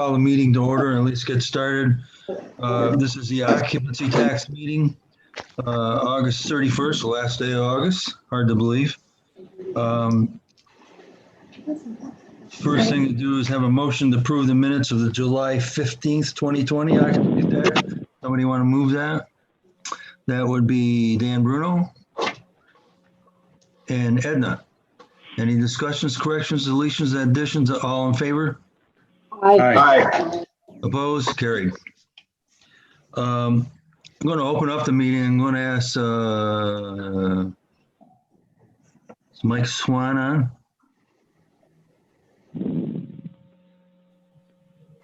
Call the meeting to order and at least get started. This is the occupancy tax meeting, August 31st, the last day of August. Hard to believe. First thing to do is have a motion to approve the minutes of the July 15th, 2020 occupancy tax. Somebody want to move that? That would be Dan Bruno and Edna. Any discussions, corrections, deletions, additions? All in favor? Aye. Opposed? Carried. I'm going to open up the meeting. I'm going to ask is Mike Swan on?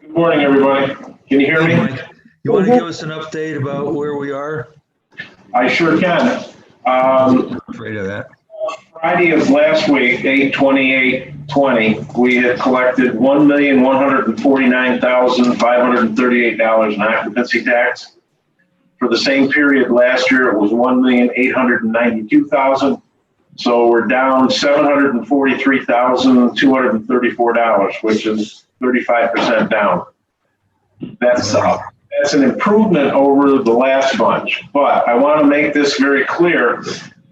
Good morning, everybody. Can you hear Hey, me? Mike, you want to give us an update about where we are? I sure can. I'm afraid of that. Friday of last week, 8/28/20, we had collected $1,149,538 in occupancy tax. For the same period last year, it was $1,892,000. So we're down $743,234, which is 35% down. That's an improvement over the last bunch. But I want to make this very clear.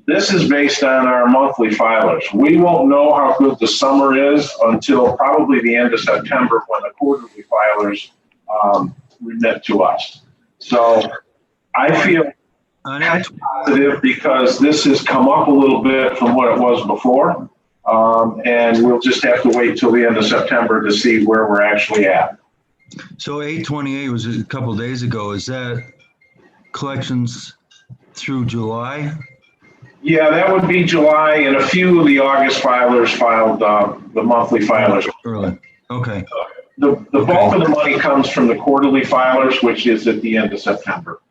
This is based on our monthly filers. We won't know how good the summer is until probably the end of September when the quarterly filers remit to us. So I feel positive because this has come up a little bit from what it was before. And we'll just have to wait till the end of September to see where we're actually at. So 8/28 was a couple of days ago. Is that collections through July? Yeah, that would be July, and a few of the August filers filed the monthly filers. Early. Okay. The bulk of the money comes from the quarterly filers, which is at the end of September.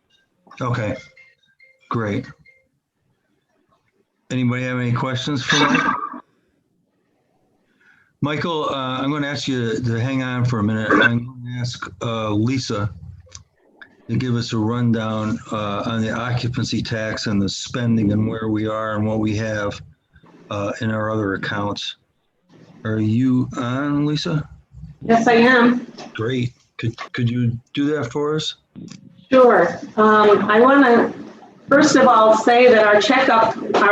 Okay. Great. Anybody have any questions for Mike? Michael, I'm going to ask you to hang on for a minute. I'm going to ask Lisa to give us a rundown on the occupancy tax and the spending and where we are and what we have in our other accounts. Are you on, Lisa? Yes, I am. Great. Could you do that for us? Sure. I want to first of all say that our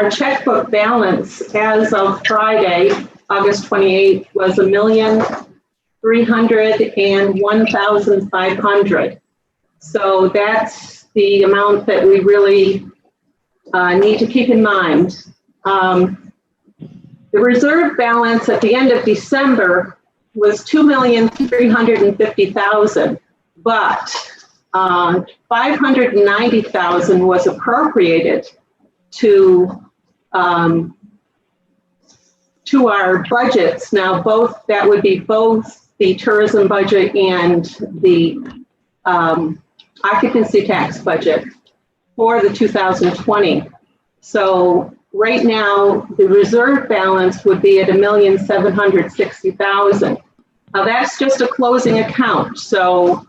checkbook balance as of Friday, August 28th, was $1,301,500. So that's the amount that we really need to keep in mind. The reserve balance at the end of December was $2,350,000, but $590,000 was appropriated to our budgets. Now, that would be both the tourism budget and the occupancy tax budget for the 2020. So right now, the reserve balance would be at $1,760,000. Now that's just a closing account. So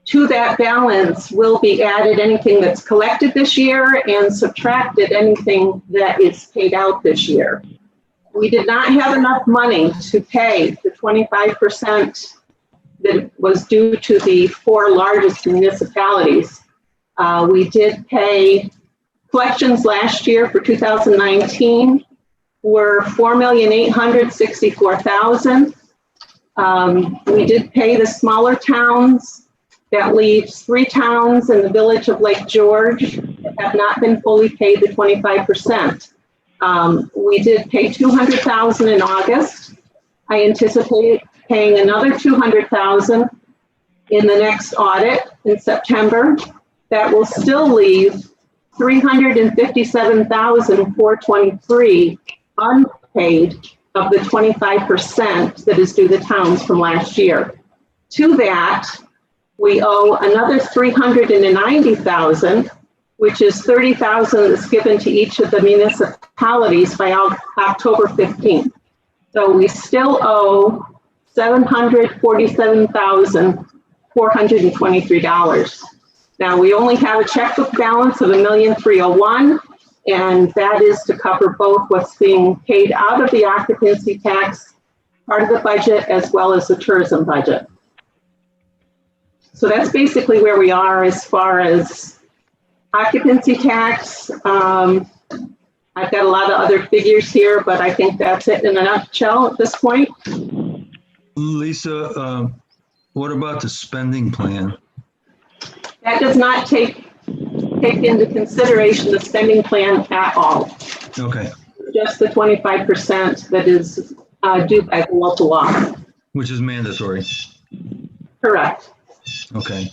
to that balance will be added anything that's collected this year and subtracted anything that is paid out this year. We did not have enough money to pay the 25% that was due to the 4 largest municipalities. We did pay collections last year for 2019 were $4,864,000. We did pay the smaller towns. That leaves 3 towns in the village of Lake George that have not been fully paid the 25%. We did pay $200,000 in August. I anticipate paying another $200,000 in the next audit in September. That will still leave $357,423 unpaid of the 25% that is due the towns from last year. To that, we owe another $390,000, which is $30,000 that's given to each of the municipalities by October 15th. So we still owe $747,423. Now, we only have a checkbook balance of $1,301,000, and that is to cover both what's being paid out of the occupancy tax part of the budget as well as the tourism budget. So that's basically where we are as far as occupancy tax. I've got a lot of other figures here, but I think that's it in a nutshell at this point. Lisa, what about the spending plan? That does not take into consideration the spending plan at all. Okay, Just the 25% that is due by the local law. which is mandatory. Correct. Okay.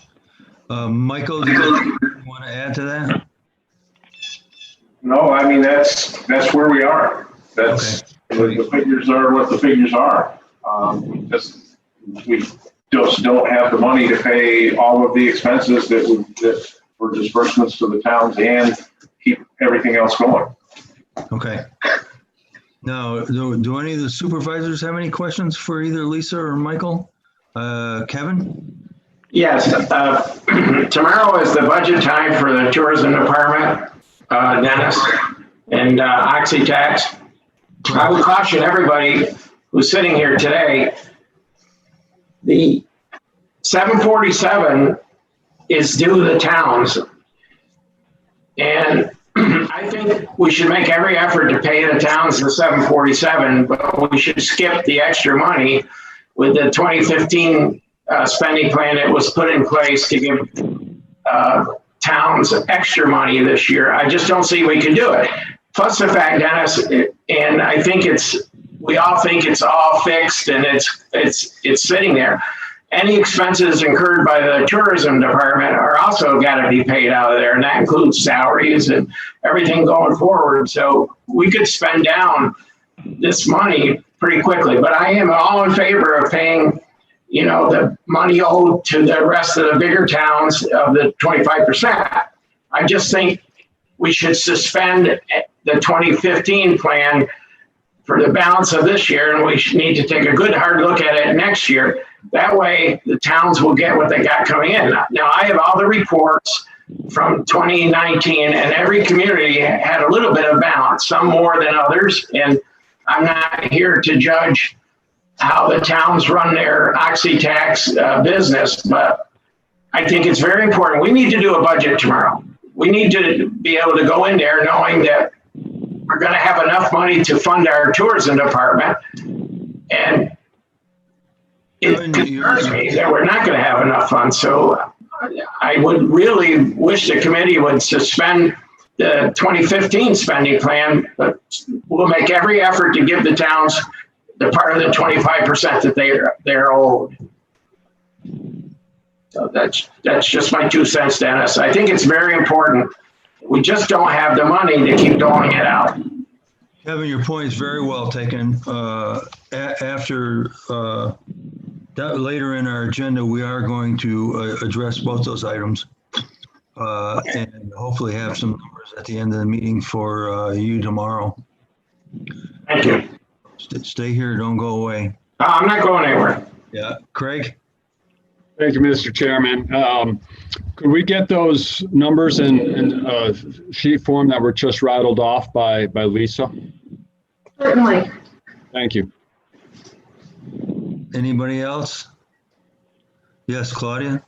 Michael, do you want to add to that? No, I mean, that's where we are. That's, the figures are what the figures are. We just don't have the money to pay all of the expenses that were disbursements to the towns and keep everything else going. Okay. Now, do any of the supervisors have any questions for either Lisa or Michael? Kevin? Yes, tomorrow is the budget time for the tourism department, Dennis, and Oxy tax. I would caution everybody who's sitting here today, the 747 is due to the towns. And I think we should make every effort to pay the towns the 747, but we should skip the extra money with the 2015 spending plan that was put in place to give towns extra money this year. I just don't see we can do it. Plus the fact, Dennis, and I think we all think it's all fixed and it's sitting there. Any expenses incurred by the tourism department are also got to be paid out of there, and that includes salaries and everything going forward. So we could spend down this money pretty quickly, but I am all in favor of paying, the money owed to the rest of the bigger towns of the 25%. I just think we should suspend the 2015 plan for the balance of this year, and we should need to take a good hard look at it next year. That way the towns will get what they got coming in. Now I have all the reports from 2019, and every community had a little bit of balance, some more than others. And I'm not here to judge how the towns run their Oxy tax business, but I think it's very important. We need to do a budget tomorrow. We need to be able to go in there knowing that we're going to have enough money to fund our tourism department. And it concerns me that we're not going to have enough funds. So I would really wish the committee would suspend the 2015 spending plan, but we'll make every effort to give the towns the part of the 25% that they're owed. So that's just my 2 cents, Dennis. I think it's very important. We just don't have the money to keep doling it out. Kevin, your point is very well taken. After that, later in our agenda, we are going to address both those items and hopefully have some numbers at the end of the meeting for you tomorrow. Thank you. Stay here, don't go away. I'm not going anywhere. Yeah, Craig? Thank you, Mr. Chairman. Could we get those numbers in sheet form that were just rattled off by Lisa? Certainly. Thank you. Anybody else? Yes, Claudia?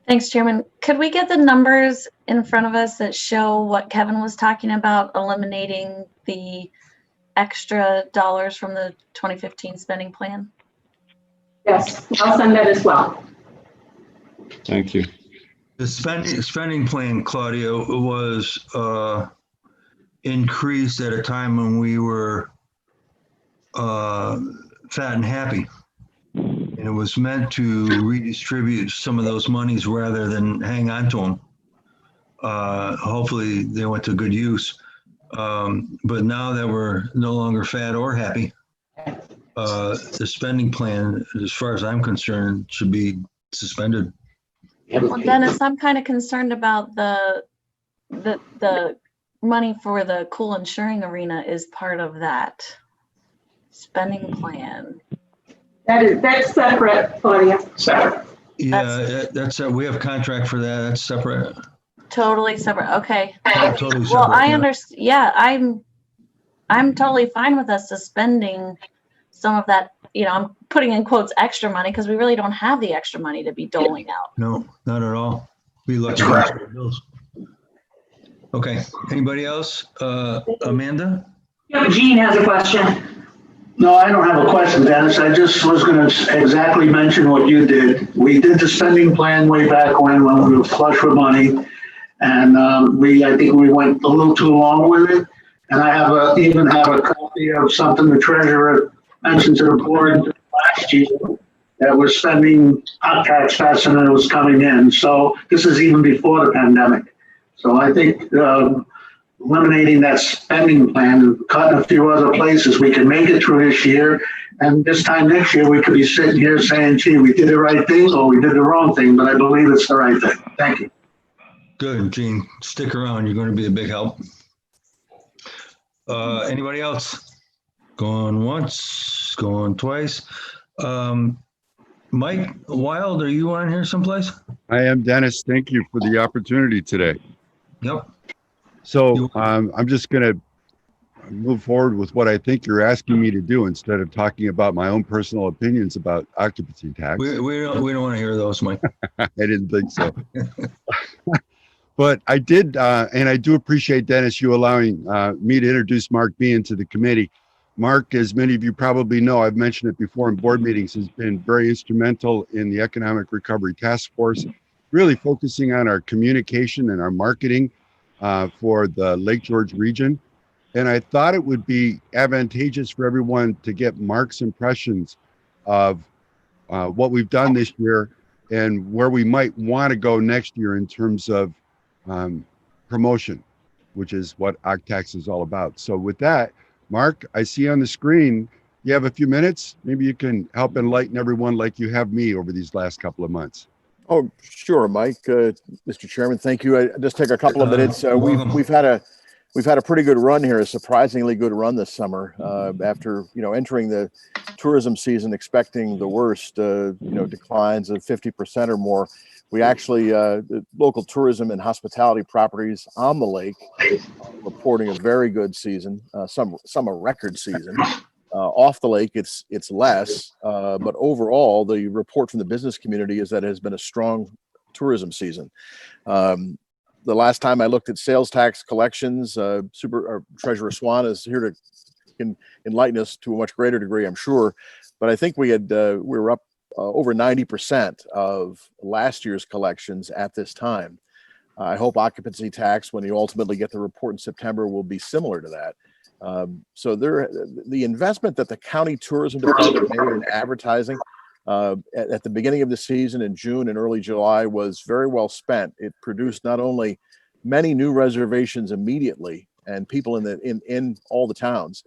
Thanks, Chairman. Could we get the numbers in front of us that show what Kevin was talking about, eliminating the extra dollars from the 2015 spending plan? Yes, I'll send that as well. Thank you. The spending plan, Claudia, was increased at a time when we were fat and happy. And it was meant to redistribute some of those monies rather than hang on to them. Hopefully they went to good use. But now that we're no longer fat or happy, the spending plan, as far as I'm concerned, should be suspended. Well, Dennis, I'm kind of concerned about the money for the Cool Insuring Arena is part of that spending plan. That's separate, Claudia. Separate. Yeah, that's we have contract for that. That's separate. Totally separate. Okay. Totally Well, separate. I understand. Yeah, I'm totally fine with us suspending some of that, I'm putting in quotes extra money because we really don't have the extra money to be doling out. No, not at all. We look That's correct. at bills. Okay, anybody else? Amanda? Yep, Jean has a question. No, I don't have a question, Dennis. I just was going to exactly mention what you did. We did the spending plan way back when we were flush with money. And I think we went a little too long with it. And I even have a copy of something the treasurer mentioned to the board last year that we're spending hot tax faster than it was coming in. So this is even before the pandemic. So I think eliminating that spending plan and cutting a few other places, we can make it through this year. And this time next year, we could be sitting here saying, gee, we did the right thing or we did the wrong thing, but I believe it's the right thing. Thank you. Good, Gene. Stick around. You're going to be a big help. Anybody else? Going once, going twice. Mike Wild, are you on here someplace? I am, Dennis. Thank you for the opportunity today. Yep. So I'm just going to move forward with what I think you're asking me to do instead of talking about my own personal opinions about occupancy tax. We don't want to hear those, Mike. I didn't think so. But I did, and I do appreciate, Dennis, you allowing me to introduce Mark Bean to the committee. Mark, as many of you probably know, I've mentioned it before in board meetings, has been very instrumental in the Economic Recovery Task Force, really focusing on our communication and our marketing for the Lake George region. And I thought it would be advantageous for everyone to get Mark's impressions of what we've done this year and where we might want to go next year in terms of promotion, which is what OCTAX is all about. So with that, Mark, I see on the screen, you have a few minutes. Maybe you can help enlighten everyone like you have me over these last couple of months. Oh, sure, Mike. Mr. Chairman, thank you. I just take a couple of minutes. We've had a pretty good run here, a surprisingly good run this summer. After entering the tourism season, expecting the worst, declines of 50% or more. We actually, the local tourism and hospitality properties on the lake reporting a very good season, some a record season. Off the lake, it's less, but overall, the report from the business community is that it has been a strong tourism season. The last time I looked at sales tax collections, Treasurer Swan is here to enlighten us to a much greater degree, I'm sure. But I think we were up over 90% of last year's collections at this time. I hope occupancy tax, when you ultimately get the report in September, will be similar to that. So the investment that the county tourism department made in advertising at the beginning of the season in June and early July was very well spent. It produced not only many new reservations immediately and people in all the towns,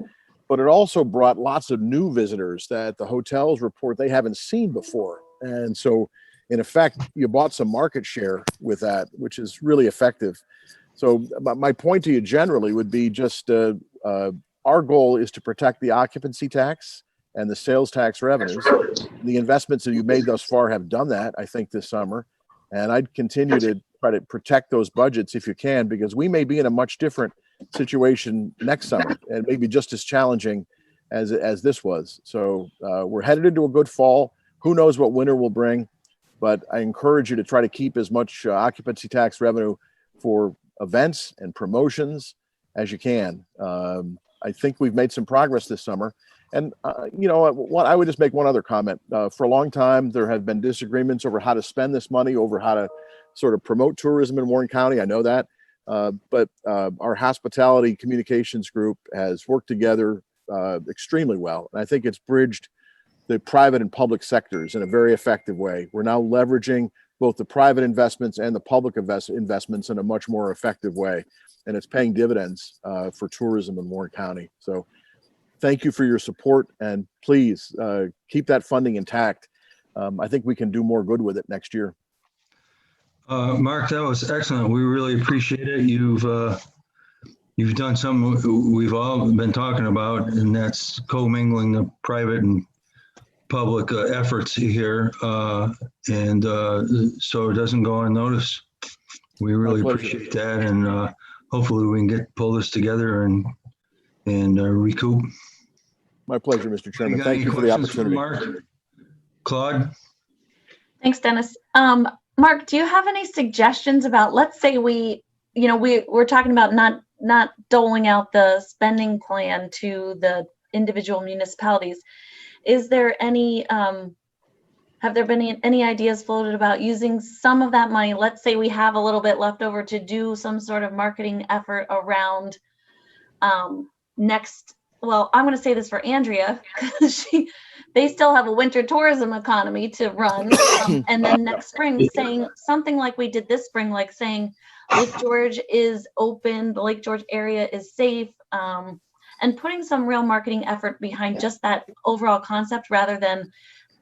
but it also brought lots of new visitors that the hotels report they haven't seen before. And so in effect, you bought some market share with that, which is really effective. So my point to you generally would be just our goal is to protect the occupancy tax and the sales tax revenues. The investments that you've made thus far have done that, I think, this summer. And I'd continue to try to protect those budgets if you can, because we may be in a much different situation next summer and maybe just as challenging as this was. So we're headed into a good fall. Who knows what winter will bring, but I encourage you to try to keep as much occupancy tax revenue for events and promotions as you can. I think we've made some progress this summer. And what I would just make one other comment. For a long time, there have been disagreements over how to spend this money, over how to sort of promote tourism in Warren County. I know that. But our hospitality communications group has worked together extremely well. And I think it's bridged the private and public sectors in a very effective way. We're now leveraging both the private investments and the public investments in a much more effective way. And it's paying dividends for tourism in Warren County. So thank you for your support, and please keep that funding intact. I think we can do more good with it next year. Mark, that was excellent. We really appreciate it. You've done something we've all been talking about, and that's commingling the private and public efforts here, and so it doesn't go unnoticed. We really appreciate that, and hopefully we can pull this together and recoup. My pleasure, Mr. Chairman. got Thank any you for the questions for opportunity. Mark? Claude? Thanks, Dennis. Mark, do you have any suggestions about, let's say we're talking about not doling out the spending plan to the individual municipalities. Is there any, have there been any ideas floated about using some of that money? Let's say we have a little bit left over to do some sort of marketing effort around well, I'm going to say this for Andrea, because they still have a winter tourism economy to run. And then next spring, saying something like we did this spring, like saying Lake George is open, the Lake George area is safe, and putting some real marketing effort behind just that overall concept rather than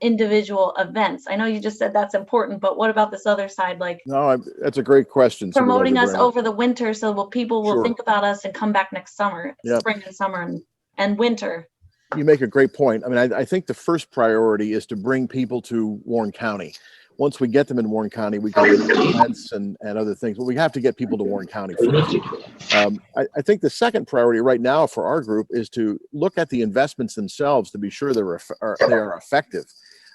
individual events. I know you just said that's important, but what about this other side, like No, that's a great question. promoting Supervisor us Brennan. over the winter so people will Sure. think about us and come back next summer, Yep. spring and summer and winter. You make a great point. I mean, I think the first priority is to bring people to Warren County. Once we get them in Warren County, we can do events and other things, but we have to get people to Warren County first. I think the second priority right now for our group is to look at the investments themselves to be sure they are effective,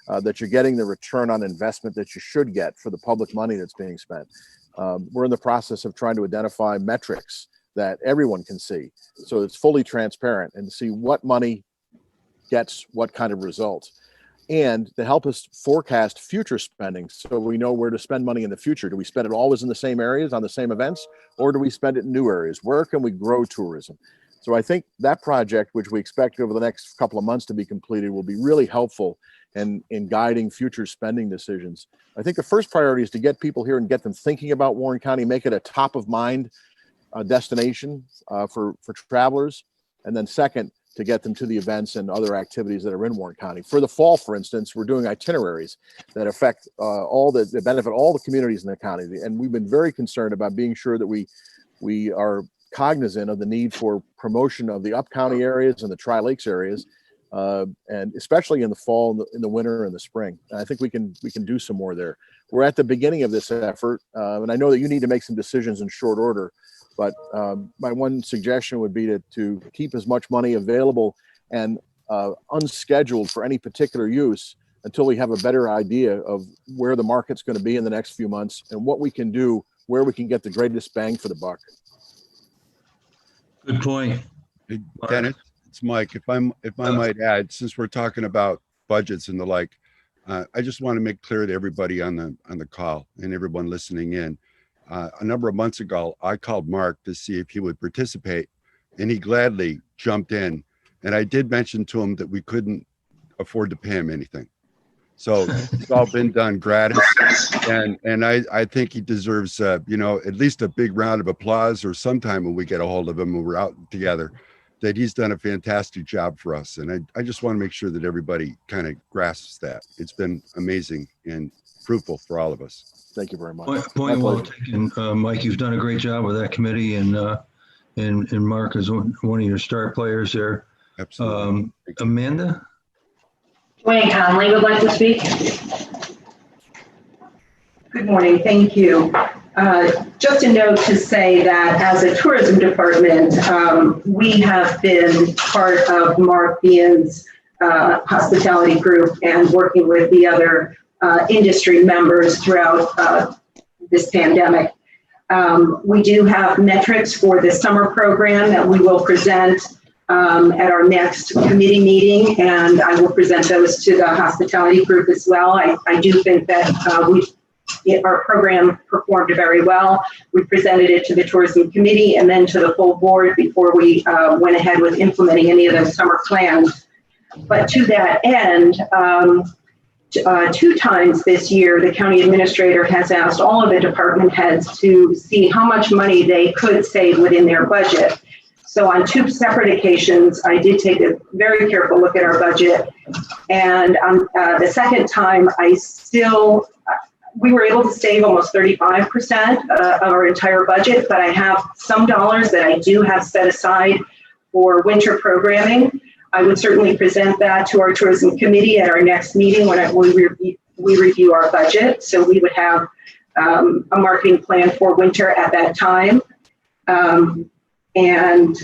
that you're getting the return on investment that you should get for the public money that's being spent. We're in the process of trying to identify metrics that everyone can see, so it's fully transparent, and to see what money gets what kind of results, and to help us forecast future spending so we know where to spend money in the future. Do we spend it always in the same areas on the same events, or do we spend it in new areas? Where can we grow tourism? So I think that project, which we expect over the next couple of months to be completed, will be really helpful in guiding future spending decisions. I think the first priority is to get people here and get them thinking about Warren County, make it a top of mind destination for travelers. And then second, to get them to the events and other activities that are in Warren County. For the fall, for instance, we're doing itineraries that affect that benefit all the communities in the county. And we've been very concerned about being sure that we are cognizant of the need for promotion of the up county areas and the Tri-Lakes areas, and especially in the fall, in the winter, and the spring. And I think we can do some more there. We're at the beginning of this effort, and I know that you need to make some decisions in short order. But my one suggestion would be to keep as much money available and unscheduled for any particular use until we have a better idea of where the market's going to be in the next few months and what we can do, where we can get the greatest bang for the buck. Good point. Hey, Dennis, it's Mike. If I might add, since we're talking about budgets and the like, I just want to make clear to everybody on the call and everyone listening in. A number of months ago, I called Mark to see if he would participate, and he gladly jumped in. And I did mention to him that we couldn't afford to pay him anything. So it's all been done gratis. And I think he deserves, at least a big round of applause, or sometime when we get a hold of him when we're out together, that he's done a fantastic job for us. And I just want to make sure that everybody kind of grasps that. It's been amazing and fruitful for all of us. Thank you very much. Point well taken, Mike. You've done a great job with that committee, and Mark is one of your star players there. Absolutely. Amanda? Wayne Conley would like to speak. Good morning, thank you. Just a note to say that as a tourism department, we have been part of Mark Bean's hospitality group and working with the other industry members throughout this pandemic. We do have metrics for the summer program that we will present at our next committee meeting, and I will present those to the hospitality group as well. I do think that our program performed very well. We presented it to the tourism committee and then to the full board before we went ahead with implementing any of those summer plans. But to that end, 2 times this year, the county administrator has asked all of the department heads to see how much money they could save within their budget. So on 2 separate occasions, I did take a very careful look at our budget. And on the second time, we were able to save almost 35% of our entire budget, but I have some dollars that I do have set aside for winter programming. I would certainly present that to our tourism committee at our next meeting when we review our budget. So we would have a marketing plan for winter at that time. And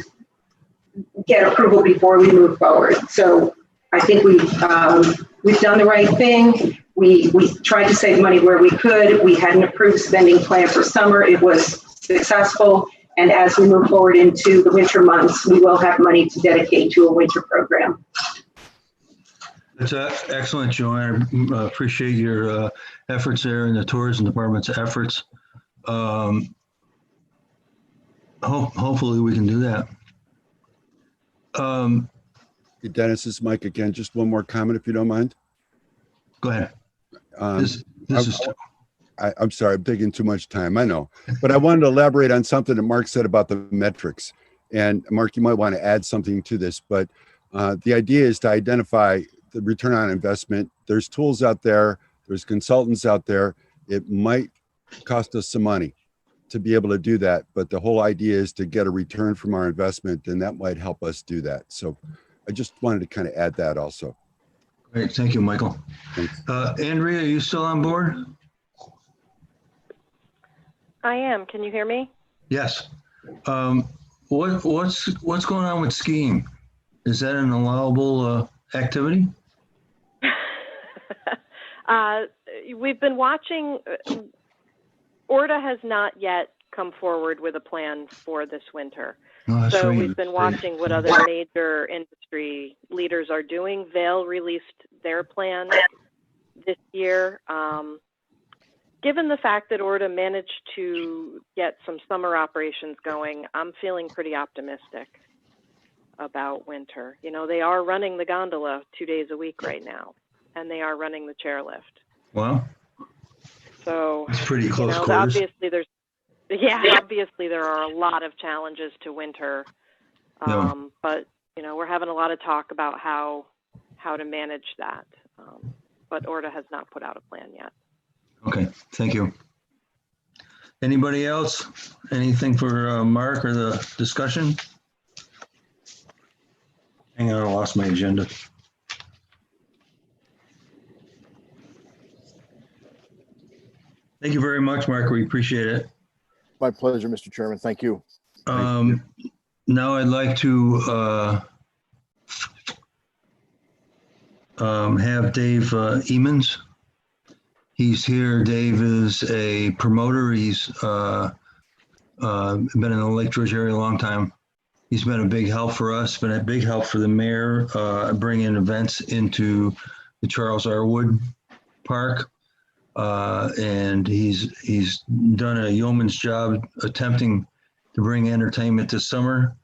get approval before we move forward. So I think we've done the right thing. We tried to save money where we could. We had an approved spending plan for summer. It was successful. And as we move forward into the winter months, we will have money to dedicate to a winter program. That's excellent, Joanne. I appreciate your efforts there and the tourism department's efforts. Hopefully we can do that. Hey, Dennis, this is Mike again. Just one more comment, if you don't mind. Go ahead. I'm sorry, I'm taking too much time, I know. But I wanted to elaborate on something that Mark said about the metrics. And Mark, you might want to add something to this, but the idea is to identify the return on investment. There's tools out there, there's consultants out there. It might cost us some money to be able to do that, but the whole idea is to get a return from our investment, and that might help us do that. So I just wanted to kind of add that also. Great, thank you, Michael. Thanks. Andrea, are you still on board? I am. Can you hear me? Yes. What's going on with skiing? Is that an allowable activity? We've been watching. ORDA has not yet come forward with a plan for this winter. Oh, so right. we've been watching what other major industry leaders are doing. Vail released their plan this year. Given the fact that ORDA managed to get some summer operations going, I'm feeling pretty optimistic about winter. You know, they are running the gondola 2 days a week right now, and they are running the chairlift. Wow. So it's pretty close quarters. Obviously there are a lot of challenges to winter. But we're having a lot of talk about how to manage that. But ORDA has not put out a plan yet. Okay, thank you. Anybody else? Anything for Mark or the discussion? Hang on, I lost my agenda. Thank you very much, Mark. We appreciate it. My pleasure, Mr. Chairman. Thank you. Now I'd like to have Dave Emons. He's here. Dave is a promoter. He's been in the Lake George area a long time. He's been a big help for us, been a big help for the mayor, bringing events into the Charles R. Wood Park. And he's done a yeoman's job attempting to bring entertainment this summer.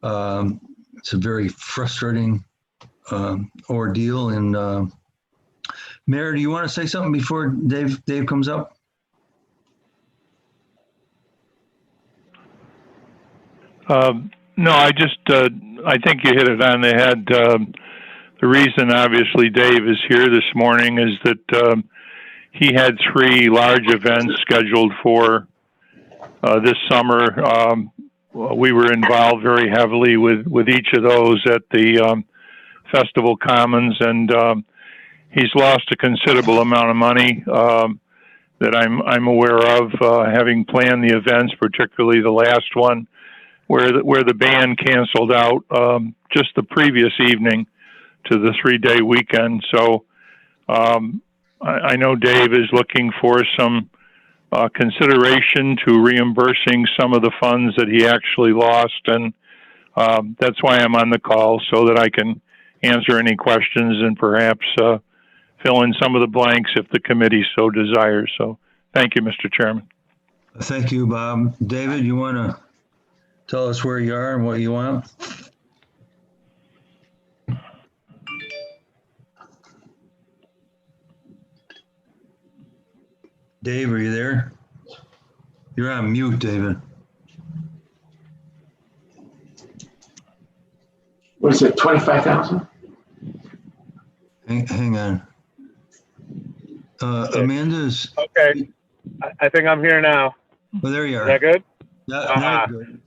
It's a very frustrating ordeal. And Mayor, do you want to say something before Dave comes up? No, I think you hit it on the head. The reason, obviously, Dave is here this morning is that he had 3 large events scheduled for this summer. We were involved very heavily with each of those at the Festival Commons, and he's lost a considerable amount of money that I'm aware of, having planned the events, particularly the last one, where the band canceled out just the previous evening to the 3-day weekend. So I know Dave is looking for some consideration to reimbursing some of the funds that he actually lost, and that's why I'm on the call, so that I can answer any questions and perhaps fill in some of the blanks if the committee so desires. So thank you, Mr. Chairman. Thank you, Bob. David, you want to tell us where you are and what you want? Dave, are you there? You're on mute, David. What is it, 25,000? Hang on. Amanda's. Okay. I think I'm here now. Well, there you are. Is that good? Now good.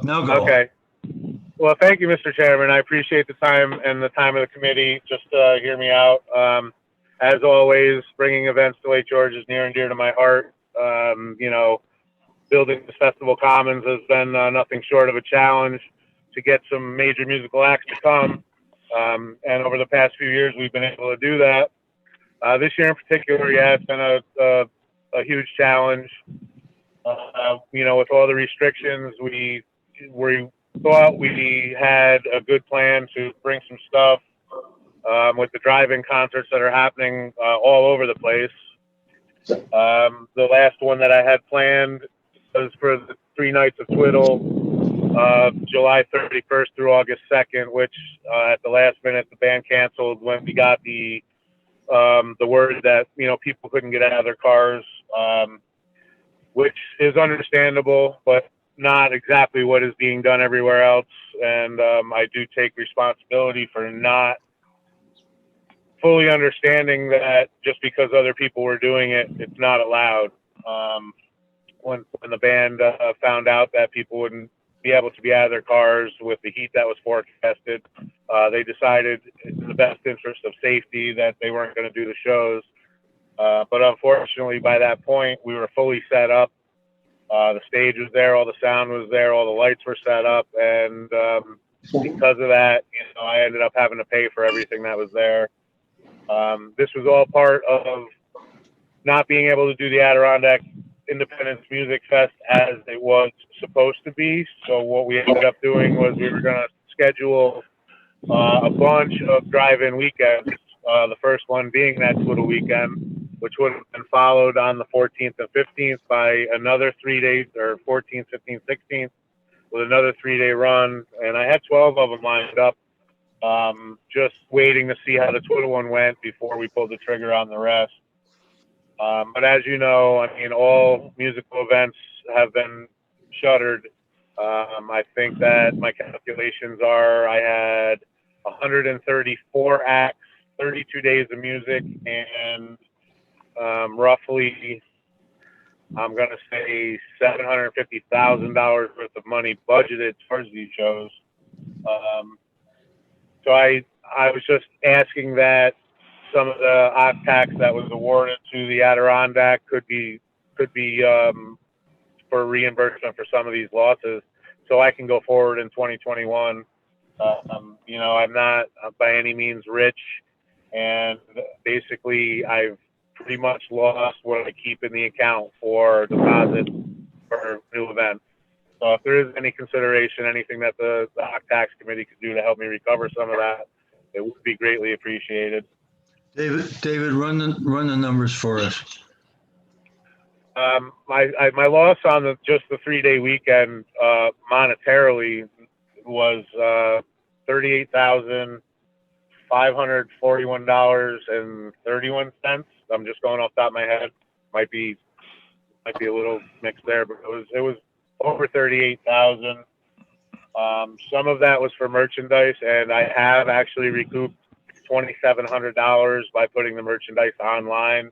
Now go. Okay. Well, thank you, Mr. Chairman. I appreciate the time and the time of the committee. Just hear me out. As always, bringing events to Lake George is near and dear to my heart. Building this Festival Commons has been nothing short of a challenge. to get some major musical acts to come. And over the past few years, we've been able to do that. This year in particular, yeah, it's been a huge challenge. With all the restrictions, we thought we had a good plan to bring some stuff with the drive-in concerts that are happening all over the place. The last one that I had planned was for the 3 nights of Twiddle, July 31st through August 2nd, which at the last minute the band canceled when we got the word that people couldn't get out of their cars, which is understandable, but not exactly what is being done everywhere else. And I do take responsibility for not fully understanding that just because other people were doing it, it's not allowed. When the band found out that people wouldn't be able to be out of their cars with the heat that was forecasted, they decided in the best interest of safety that they weren't going to do the shows. But unfortunately, by that point, we were fully set up. The stage was there, all the sound was there, all the lights were set up, and because of that, I ended up having to pay for everything that was there. This was all part of not being able to do the Adirondack Independence Music Fest as it was supposed to be. So what we ended up doing was we were going to schedule a bunch of drive-in weekends, the first one being that Twiddle weekend, which would have been followed on the 14th and 15th by another 3 days, or 14th, 15th, 16th, with another 3-day run. And I had 12 of them lined up, just waiting to see how the Twiddle one went before we pulled the trigger on the rest. But as you know, all musical events have been shuttered. I think that my calculations are I had 134 acts, 32 days of music, and roughly, I'm going to say $750,000 worth of money budgeted towards these shows. So I was just asking that some of the opt tax that was awarded to the Adirondack could be for reimbursement for some of these losses, so I can go forward in 2021. I'm not by any means rich, and basically I've pretty much lost what I keep in the account for deposits for new events. So if there is any consideration, anything that the opt tax committee could do to help me recover some of that, it would be greatly appreciated. David, run the numbers for us. My loss on just the 3-day weekend monetarily was $38,541.31. I'm just going off the top of my head. Might be a little mixed there, but it was over 38,000. Some of that was for merchandise, and I have actually recouped $2,700 by putting the merchandise online.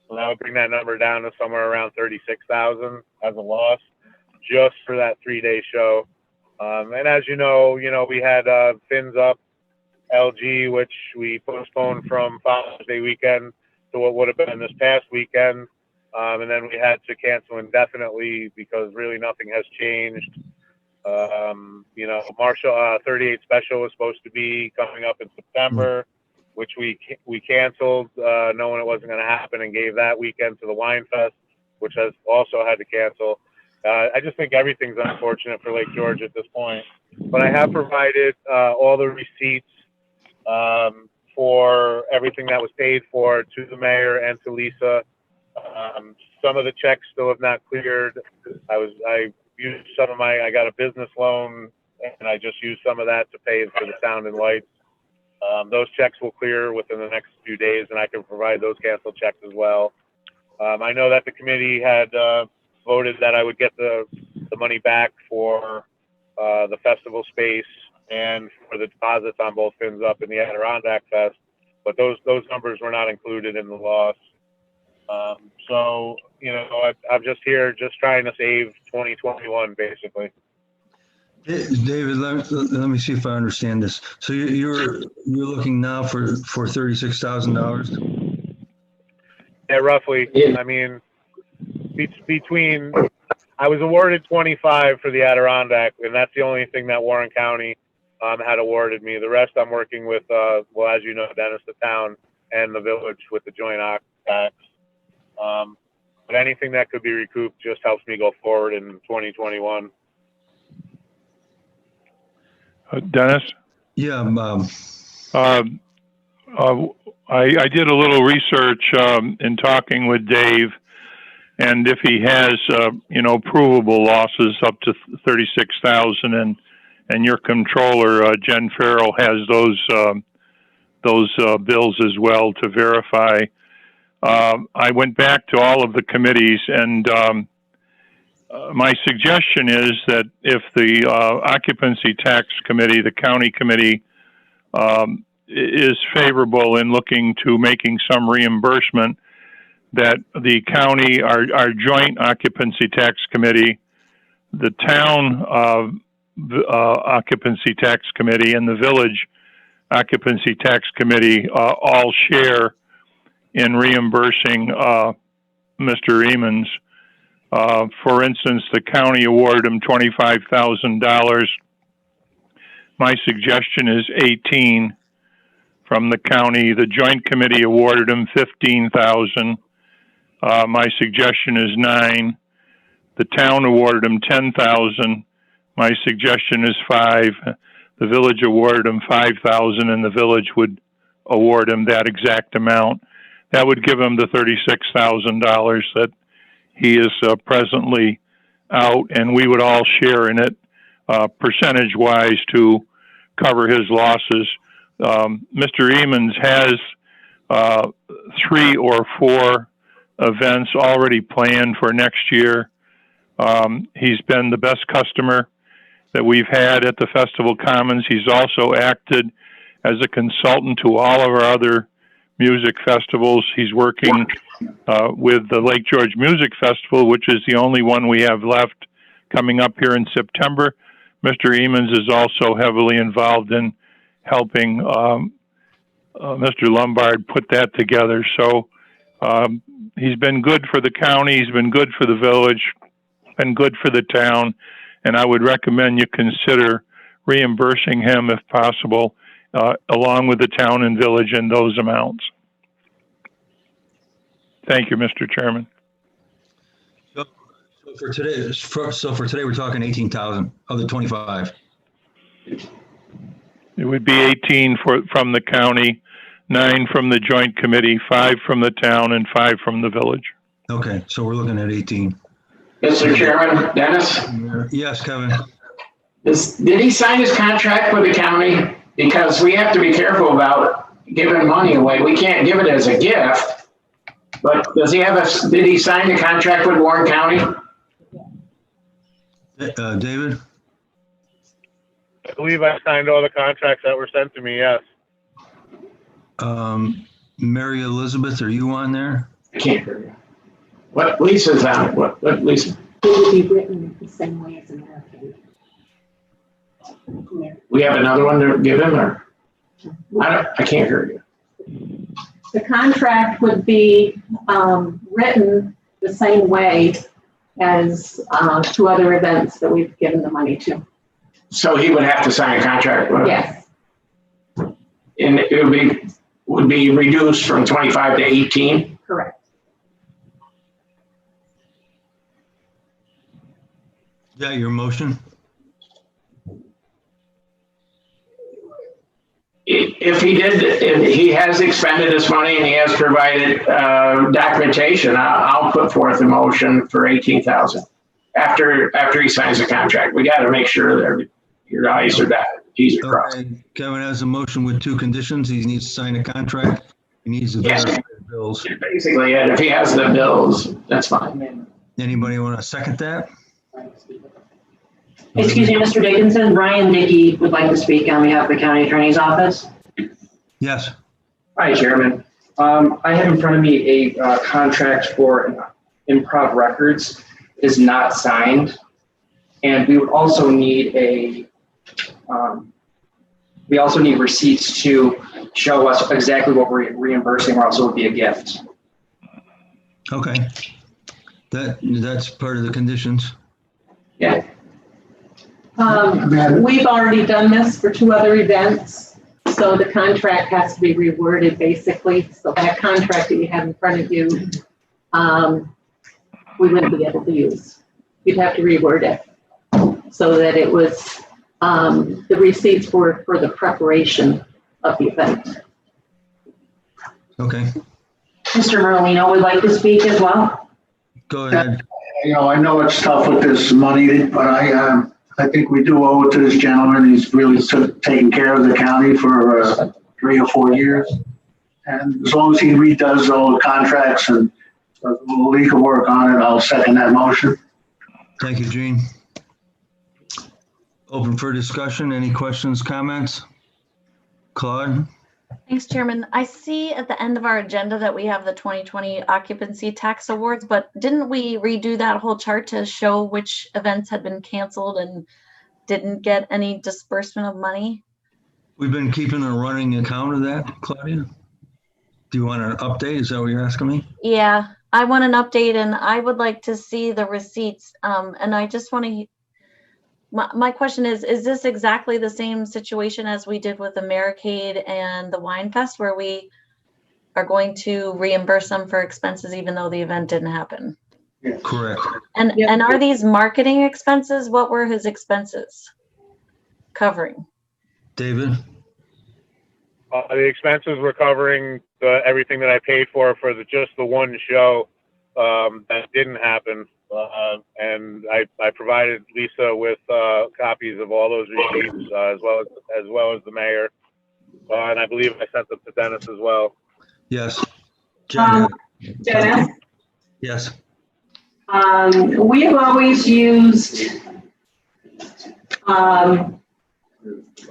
So that would bring that number down to somewhere around 36,000 as a loss just for that 3-day show. And as you know, we had Fins Up LG, which we postponed from Father's Day weekend to what would have been this past weekend. And then we had to cancel indefinitely because really nothing has changed. Marshall 38 Special was supposed to be coming up in September, which we canceled, knowing it wasn't going to happen, and gave that weekend to the Wine Fest, which has also had to cancel. I just think everything's unfortunate for Lake George at this point. But I have provided all the receipts for everything that was paid for to the mayor and to Lisa. Some of the checks still have not cleared. I used I got a business loan, and I just used some of that to pay for the sound and lights. Those checks will clear within the next few days, and I can provide those canceled checks as well. I know that the committee had voted that I would get the money back for the festival space and for the deposits on both Fins Up and the Adirondack Fest, but those numbers were not included in the loss. So I'm just here just trying to save 2021, basically. David, let me see if I understand this. So you're looking now for $36,000? Yeah, roughly. I mean, between I was awarded 25 for the Adirondack, and that's the only thing that Warren County had awarded me. The rest I'm working with, well, as you know, Dennis, the town and the village with the joint tax. But anything that could be recouped just helps me go forward in 2021. Dennis? Yeah, I did a little research in talking with Dave, and if he has, provable losses up to 36,000, and your controller Jen Farrell has those bills as well to verify. I went back to all of the committees, and my suggestion is that if the occupancy tax committee, the county committee, is favorable in looking to making some reimbursement, that the county, our joint occupancy tax committee, the town occupancy tax committee, and the village occupancy tax committee all share in reimbursing Mr. Emons. For instance, the county awarded him $25,000. My suggestion is 18 from the county. The joint committee awarded him 15,000. My suggestion is 9. The town awarded him 10,000. My suggestion is 5. The village awarded him 5,000, and the village would award him that exact amount. That would give him the $36,000 that he is presently out, and we would all share in it percentage-wise to cover his losses. Mr. Emons has 3 or 4 events already planned for next year. He's been the best customer that we've had at the Festival Commons. He's also acted as a consultant to all of our other music festivals. He's working with the Lake George Music Festival, which is the only one we have left coming up here in September. Mr. Emons is also heavily involved in helping Mr. Lombard put that together. So he's been good for the county, he's been good for the village, been good for the town, and I would recommend you consider reimbursing him if possible, along with the town and village in those amounts. Thank you, Mr. Chairman. so for today, we're talking 18,000 of the 25. It would be 18 from the county, 9 from the joint committee, 5 from the town, and 5 from the village. Okay, so we're looking at 18. Mr. Chairman, Dennis, Yes, Kevin. did he sign his contract with the county? Because we have to be careful about giving money away. We can't give it as a gift. But did he sign the contract with Warren County? David? I believe I signed all the contracts that were sent to me, yes. Mary Elizabeth, are you on there? I can't hear you. What Lisa's on? What Lisa? It would be written the same way as American. We have another one to give him, or? I can't hear you. The contract would be written the same way as 2 other events that we've given the money to. So he would have to sign a contract with him? Yes. And it would be reduced from 25 to 18? Correct. Is that your motion? If he has expended his money and he has provided documentation, I'll put forth a motion for 18,000 after he signs the contract. We got to make sure that your I's are dotted, T's are crossed. Okay. Kevin has a motion with 2 conditions. He needs to sign a contract. He needs to verify the bills. Basically, if he has the bills, that's fine. Anybody want to second that? Excuse me, Mr. Dickinson, Brian Dickey would like to speak on behalf of the county attorney's office. Yes. Hi, Chairman. I have in front of me a contract for Improv Records. It is not signed. And we would also need receipts to show us exactly what we're reimbursing, or else it would be a gift. Okay. That's part of the conditions. Yeah. We've already done this for 2 other events, so the contract has to be reworded basically. So that contract that you have in front of you, we wouldn't be able to use. You'd have to reword it so that it was, the receipts were for the preparation of the event. Okay, Mr. Merlino would like to speak as well. go ahead. You know, I know it's tough with this money, but I think we do owe it to this gentleman. He's really taken care of the county for 3 or 4 years. And as long as he redoes all the contracts and legal work on it, I'll second that motion. Thank you, Gene. Open for discussion. Any questions, comments? Claude? Thanks, Chairman. I see at the end of our agenda that we have the 2020 occupancy tax awards, but didn't we redo that whole chart to show which events had been canceled and didn't get any disbursement of money? We've been keeping a running account of that, Claudia? Do you want an update? Is that what you're asking me? Yeah, I want an update and I would like to see the receipts. And I just want to, my question is this exactly the same situation as we did with Americade and the Wine Fest, where we are going to reimburse them for expenses even though the event didn't happen? Correct. And are these marketing expenses? What were his expenses covering? David? The expenses were covering everything that I paid for just the one show that didn't happen. And I provided Lisa with copies of all those receipts, as well as the mayor. And I believe I sent them to Dennis as well. Yes. Jen? Dennis? Yes. We have always used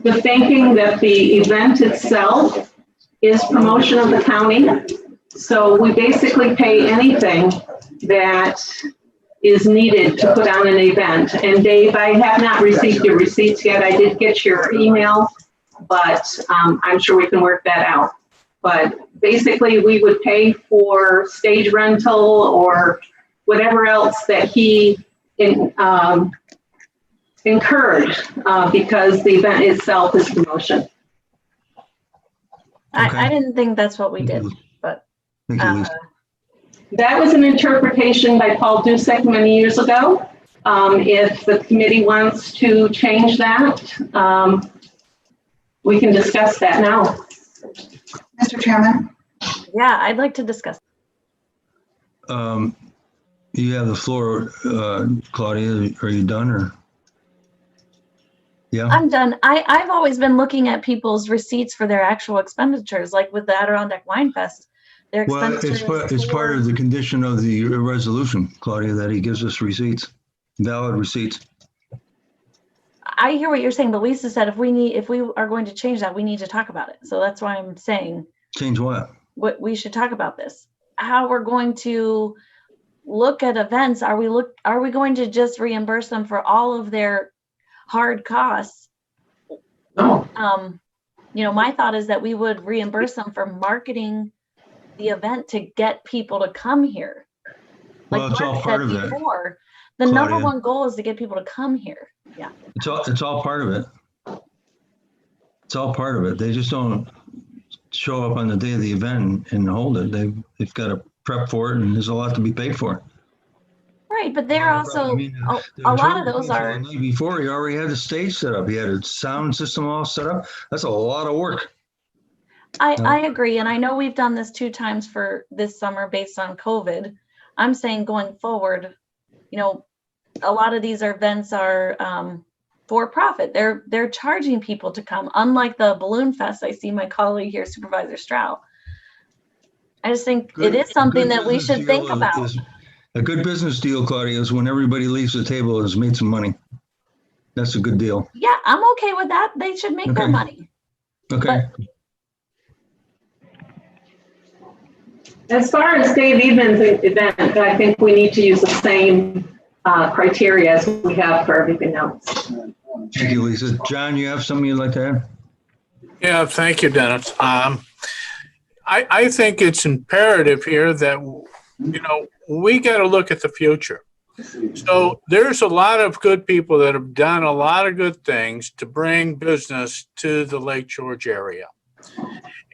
the thinking that the event itself is promotion of the county. So we basically pay anything that is needed to put on an event. And Dave, I have not received your receipts yet. I did get your email, but I'm sure we can work that out. But basically we would pay for stage rental or whatever else that he incurred because the event itself is promotion. I didn't think that's what we did, but that was an interpretation by Paul Dusek many years ago. If the committee wants to change that, we can discuss that now. Mr. Chairman? Yeah, I'd like to discuss. You have the floor, Claudia. Are you done or? Yeah. I'm done. I've always been looking at people's receipts for their actual expenditures, like with the Adirondack Wine Fest. Their Well, expenditures it's part of the condition of the resolution, Claudia, that he gives us receipts, valid receipts. I hear what you're saying, but Lisa said if we are going to change that, we need to talk about it. So that's why I'm saying. Change what? What we should talk about this. How we're going to look at events. Are we going to just reimburse them for all of their hard costs? No. My thought is that we would reimburse them for marketing the event to get people to come here. Well, it's all part of it. The number one goal is to get people to come here. Yeah. It's all part of it. It's all part of it. They just don't show up on the day of the event and hold it. They've got to prep for it, and there's a lot to be paid for. Right, but they're also a lot of those are. The night before, he already had the stage set up. He had a sound system all set up. That's a lot of work. I agree, and I know we've done this 2 times for this summer based on COVID. I'm saying going forward, a lot of these events are for profit. They're charging people to come. Unlike the Balloon Fest, I see my colleague here, Supervisor Stroud. I just think it is something that we should think about. A good business deal, Claudia, is when everybody leaves the table and has made some money. That's a good deal. Yeah, I'm okay with that. They should make their money. Okay. As far as Dave Even's event, I think we need to use the same criteria as we have for everything else. Thank you, Lisa. John, you have something you'd like to add? Yeah, thank you, Dennis. I think it's imperative here that, we got to look at the future. So there's a lot of good people that have done a lot of good things to bring business to the Lake George area.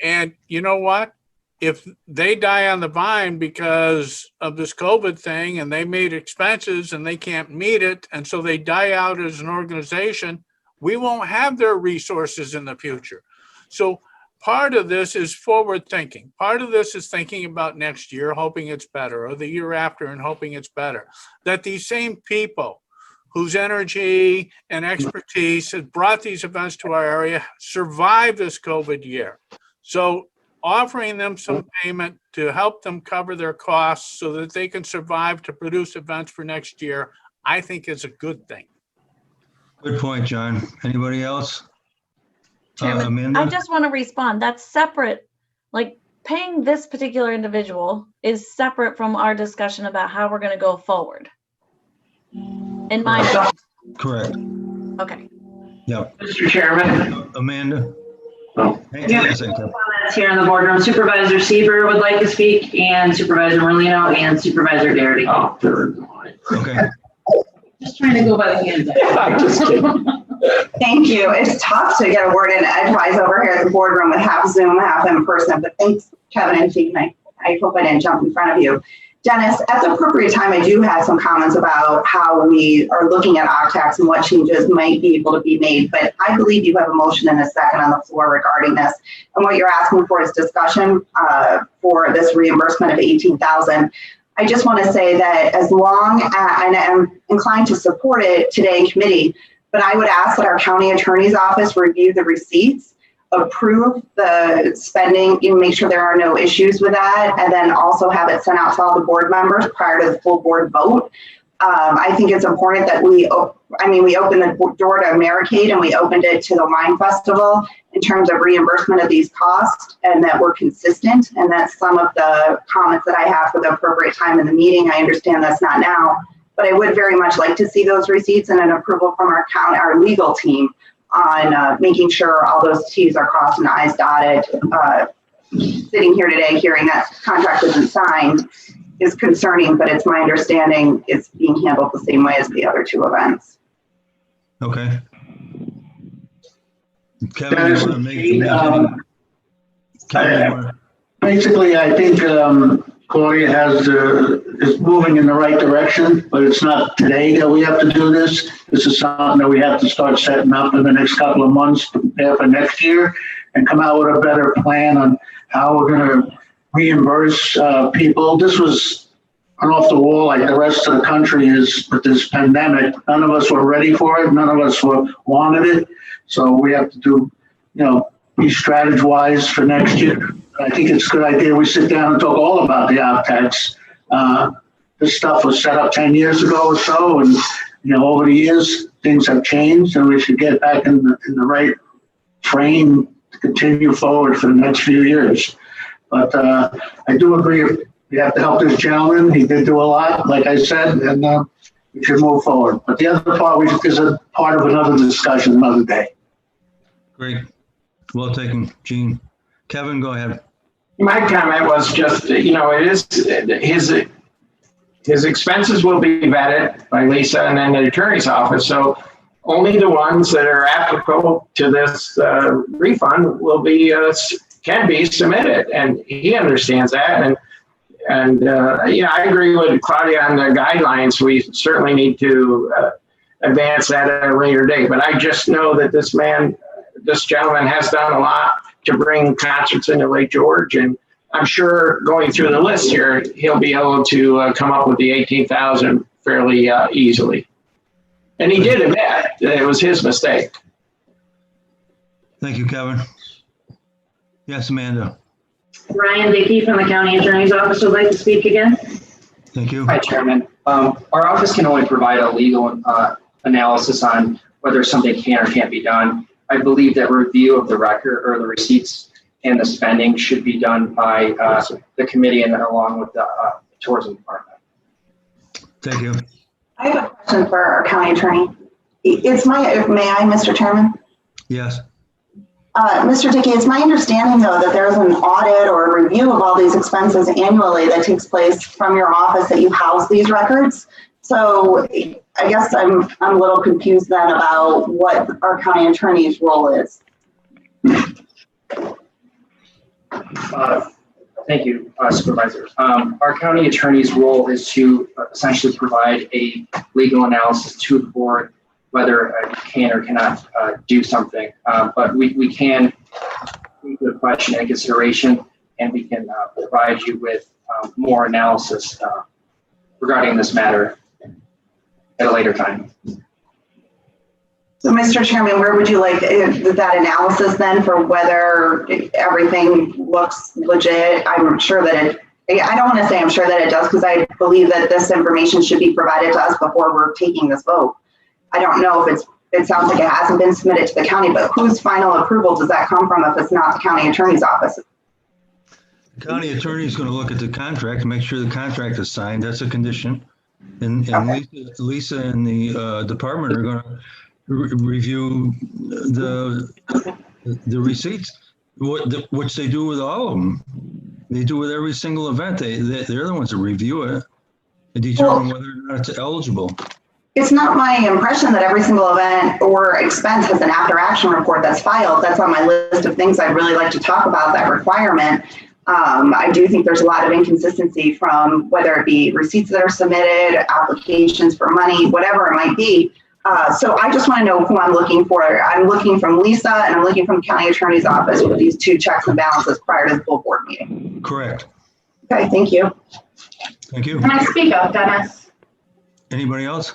And you know what? If they die on the vine because of this COVID thing and they made expenses and they can't meet it, and so they die out as an organization, we won't have their resources in the future. So part of this is forward thinking. Part of this is thinking about next year, hoping it's better, or the year after and hoping it's better. That these same people whose energy and expertise has brought these events to our area survive this COVID year. So offering them some payment to help them cover their costs so that they can survive to produce events for next year, I think is a good thing. Good point, John. Anybody else? Chairman, Amanda? I just want to respond. That's separate. Like paying this particular individual is separate from our discussion about how we're going to go forward. In my mind. Correct. Okay. Yep. Mr. Chairman. Amanda? Comments here in the boardroom. Supervisor Seaver would like to speak, and Supervisor Merlino, and Supervisor Garrity. Oh, okay. Just trying to go by the hands. I'm just kidding. Thank you. It's tough to get a word in edgewise over here at the boardroom with half Zoom, half in person, but thanks, Kevin and Chief. I hope I didn't jump in front of you. Dennis, at the appropriate time, I do have some comments about how we are looking at OCTAX and what changes might be able to be made, but I believe you have a motion and a second on the floor regarding this. And what you're asking for is discussion for this reimbursement of $18,000. I just want to say that as long as, and I'm inclined to support it today in committee, but I would ask that our county attorney's office review the receipts, approve the spending, make sure there are no issues with that, and then also have it sent out to all the board members prior to the full board vote. I think it's important that we opened the door to Americade and we opened it to the wine festival in terms of reimbursement of these costs, and that we're consistent. And that's some of the comments that I have for the appropriate time in the meeting. I understand that's not now, but I would very much like to see those receipts and an approval from our legal team on making sure all those T's are crossed and I's dotted. Sitting here today, hearing that contract isn't signed is concerning, but it's my understanding it's being handled the same way as the other two events. Okay. Kevin, you want to make basically, I think Gloria is moving in the right direction, but it's not today that we have to do this. This is something that we have to start setting up in the next couple of months to prepare for next year and come out with a better plan on how we're going to reimburse people. This was an off the wall like the rest of the country is with this pandemic. None of us were ready for it. None of us wanted it. So we have to do, be strategy-wise for next year. I think it's a good idea we sit down and talk all about the OCTAX. This stuff was set up 10 years ago or so, and over the years things have changed, and we should get back in the right frame to continue forward for the next few years. But I do agree we have to help this gentleman. He did do a lot, like I said, and we should move forward. But the other part is a part of another discussion another day. Great. Well taken, Gene. Kevin, go ahead. My comment was just, it is his expenses will be vetted by Lisa and then the attorney's office. So only the ones that are applicable to this refund will be can be submitted, and he understands that. And I agree with Claudia on the guidelines. We certainly need to advance that at a later date. But I just know that this gentleman has done a lot to bring concerts into Lake George, and I'm sure going through the list here, he'll be able to come up with the 18,000 fairly easily. And he did admit that it was his mistake. Thank you, Kevin. Yes, Amanda. Ryan Dickey from the County Attorney's Office would like to speak again. Thank you. Hi, Chairman. Our office can only provide a legal analysis on whether something can or can't be done. I believe that review of the record or the receipts and the spending should be done by the committee and along with the tourism department. Thank you. I have a question for our county attorney. May I, Mr. Chairman? Yes. Mr. Dickey, it's my understanding, though, that there's an audit or a review of all these expenses annually that takes place from your office that you house these records. So I guess I'm a little confused then about what our county attorney's role is. Thank you, Supervisor. Our county attorney's role is to essentially provide a legal analysis to the board, whether you can or cannot do something. But we can take the question into consideration, and we can provide you with more analysis regarding this matter at a later time. So, Mr. Chairman, where would you like that analysis then for whether everything looks legit? I'm sure that I don't want to say I'm sure that it does, because I believe that this information should be provided to us before we're taking this vote. I don't know if it sounds like it hasn't been submitted to the county, but whose final approval does that come from if it's not the county attorney's office? The county attorney is going to look at the contract and make sure the contract is signed. That's a condition. And Lisa and the department are going to review the receipts, which they do with all of them. They do with every single event. They're the ones that review it and determine whether or not it's eligible. It's not my impression that every single event or expense has an after action report that's filed. That's on my list of things I'd really like to talk about, that requirement. I do think there's a lot of inconsistency from whether it be receipts that are submitted, applications for money, whatever it might be. So I just want to know who I'm looking for. I'm looking from Lisa and I'm looking from the county attorney's office for these two checks and balances prior to the full board meeting. Correct. Okay, thank you. Thank you. Can I speak up, Dennis? Anybody else?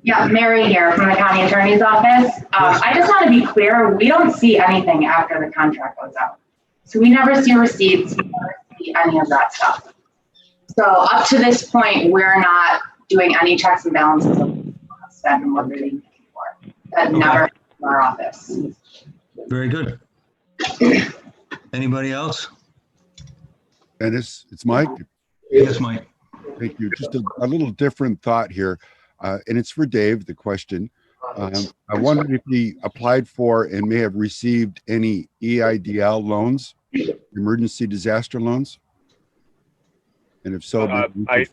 Yeah, Mary here from the county attorney's office. I just want to be clear, we don't see anything after the contract goes out. So we never see receipts, we never see any of that stuff. So up to this point, we're not doing any checks and balances of spend and what they're being paid for. That never in our office. Very good. Anybody else? Dennis, it's Mike. Yes, Mike. Thank you. Just a little different thought here. And it's for Dave, the question. I wondered if he applied for and may have received any EIDL loans, emergency disaster loans. And if so, I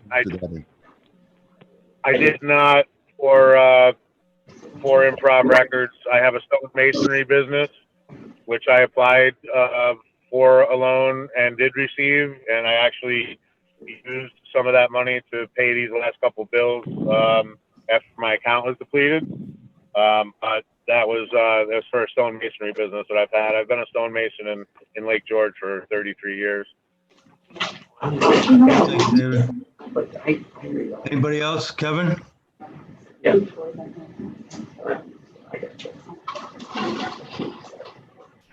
did not for Improv Records. I have a stone masonry business, which I applied for a loan and did receive, and I actually used some of that money to pay these last couple bills after my account was depleted. But that was for a stone masonry business that I've had. I've been a stonemason in Lake George for 33 years. Thank you, David. Anybody else? Kevin? Yeah.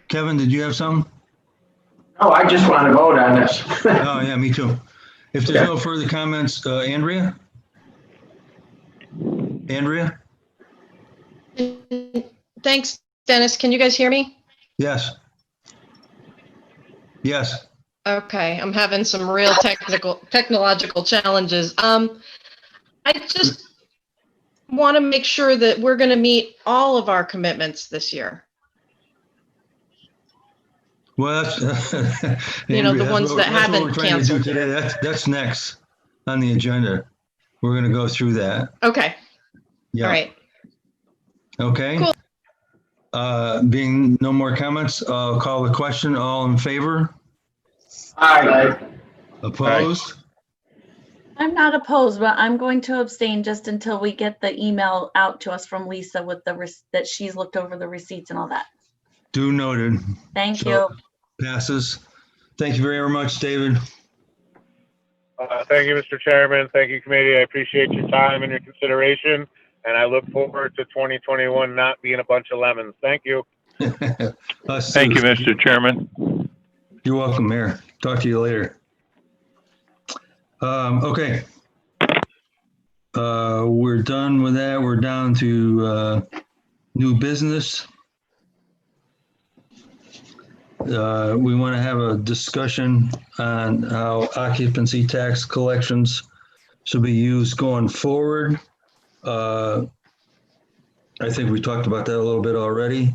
Kevin, did you have something? Oh, I just want to vote on this. Oh, yeah, me too. If there's no further comments, Andrea? Andrea? Thanks, Dennis. Can you guys hear me? Yes. Yes. Okay, I'm having some real technological challenges. I just want to make sure that we're going to meet all of our commitments this year. Well, that's, the ones that haven't canceled. Today. That's next on the agenda. We're going to go through that. Okay. Yeah. All right. Okay. Cool. Being no more comments, I'll call the question. All in favor? Aye. Opposed? I'm not opposed, but I'm going to abstain just until we get the email out to us from Lisa with that she's looked over the receipts and all that. Due noted. Thank you. Passes. Thank you very much, David. Thank you, Mr. Chairman. Thank you, committee. I appreciate your time and your consideration, and I look forward to 2021 not being a bunch of lemons. Thank you. Thank you, Mr. Chairman. You're welcome, Mayor. Talk to you later. Okay. We're done with that. We're down to new business. We want to have a discussion on how occupancy tax collections should be used going forward. I think we talked about that a little bit already.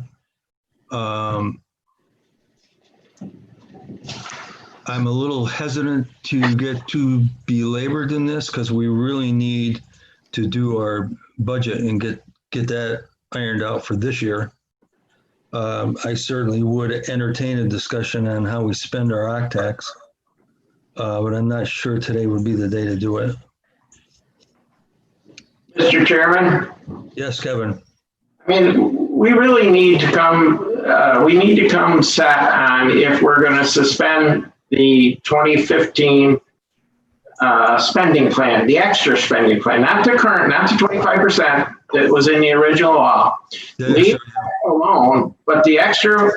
I'm a little hesitant to get too belabored in this because we really need to do our budget and get that ironed out for this year. I certainly would entertain a discussion on how we spend our OCC tax, but I'm not sure today would be the day to do it. Mr. Chairman? Yes, Kevin. I mean, we really need to come set on if we're going to suspend the 2015 spending plan, the extra spending plan, not the current, not the 25% that was in the original law. Leave that alone, but the extra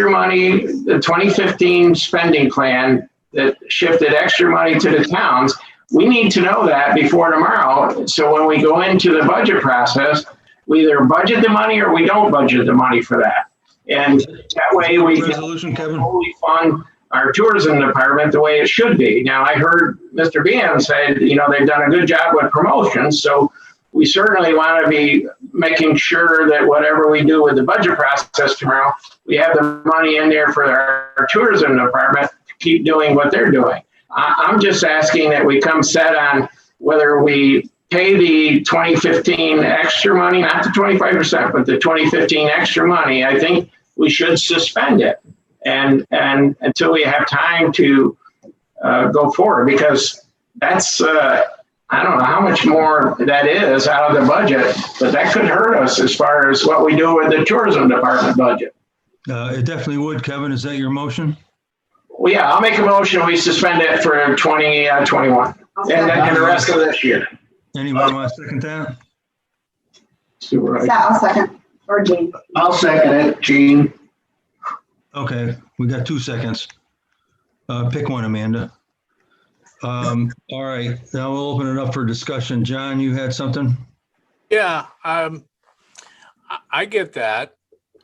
money, the 2015 spending plan that shifted extra money to the towns, we need to know that before tomorrow. So when we go into the budget process, we either budget the money or we don't budget the money for that. And that way we can fully fund our tourism department the way it should be. Now, I heard Mr. Behan say, you know, they've done a good job with promotions. So we certainly want to be making sure that whatever we do with the budget process tomorrow, we have the money in there for our tourism department to keep doing what they're doing. I'm just asking that we come set on whether we pay the 2015 extra money, not the 25%, but the 2015 extra money. I think we should suspend it and until we have time to go forward, because that's I don't know how much more that is out of the budget, but that could hurt us as far as what we do with the tourism department budget. It definitely would. Kevin, is that your motion? Well, yeah, I'll make a motion. We suspend it for 2021 and the rest of this year. Anybody want to second that? I'll second. Or Gene. I'll second it, Gene. Okay, we got 2 seconds. Pick one, Amanda. All right, now we'll open it up for discussion. John, you had something? Yeah, I get that.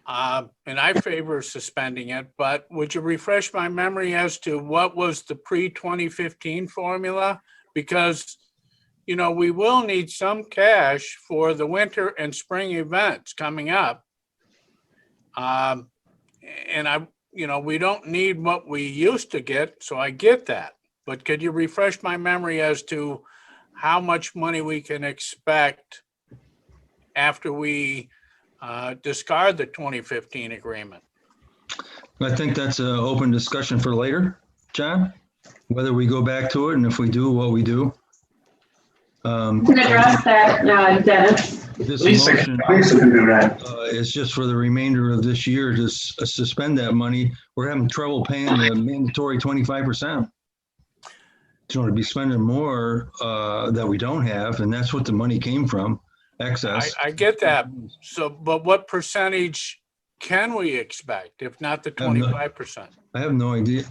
And I favor suspending it, but would you refresh my memory as to what was the pre-2015 formula? Because, you know, we will need some cash for the winter and spring events coming up. And we don't need what we used to get, so I get that. But could you refresh my memory as to how much money we can expect after we discard the 2015 agreement? I think that's an open discussion for later, John, whether we go back to it and if we do, what we do. Can address that, Dennis. This Lisa motion can do that. is just for the remainder of this year to suspend that money. We're having trouble paying the mandatory 25%. So to be spending more that we don't have, and that's what the money came from, excess. I get that. So, but what percentage can we expect, if not the 25%? I have no idea.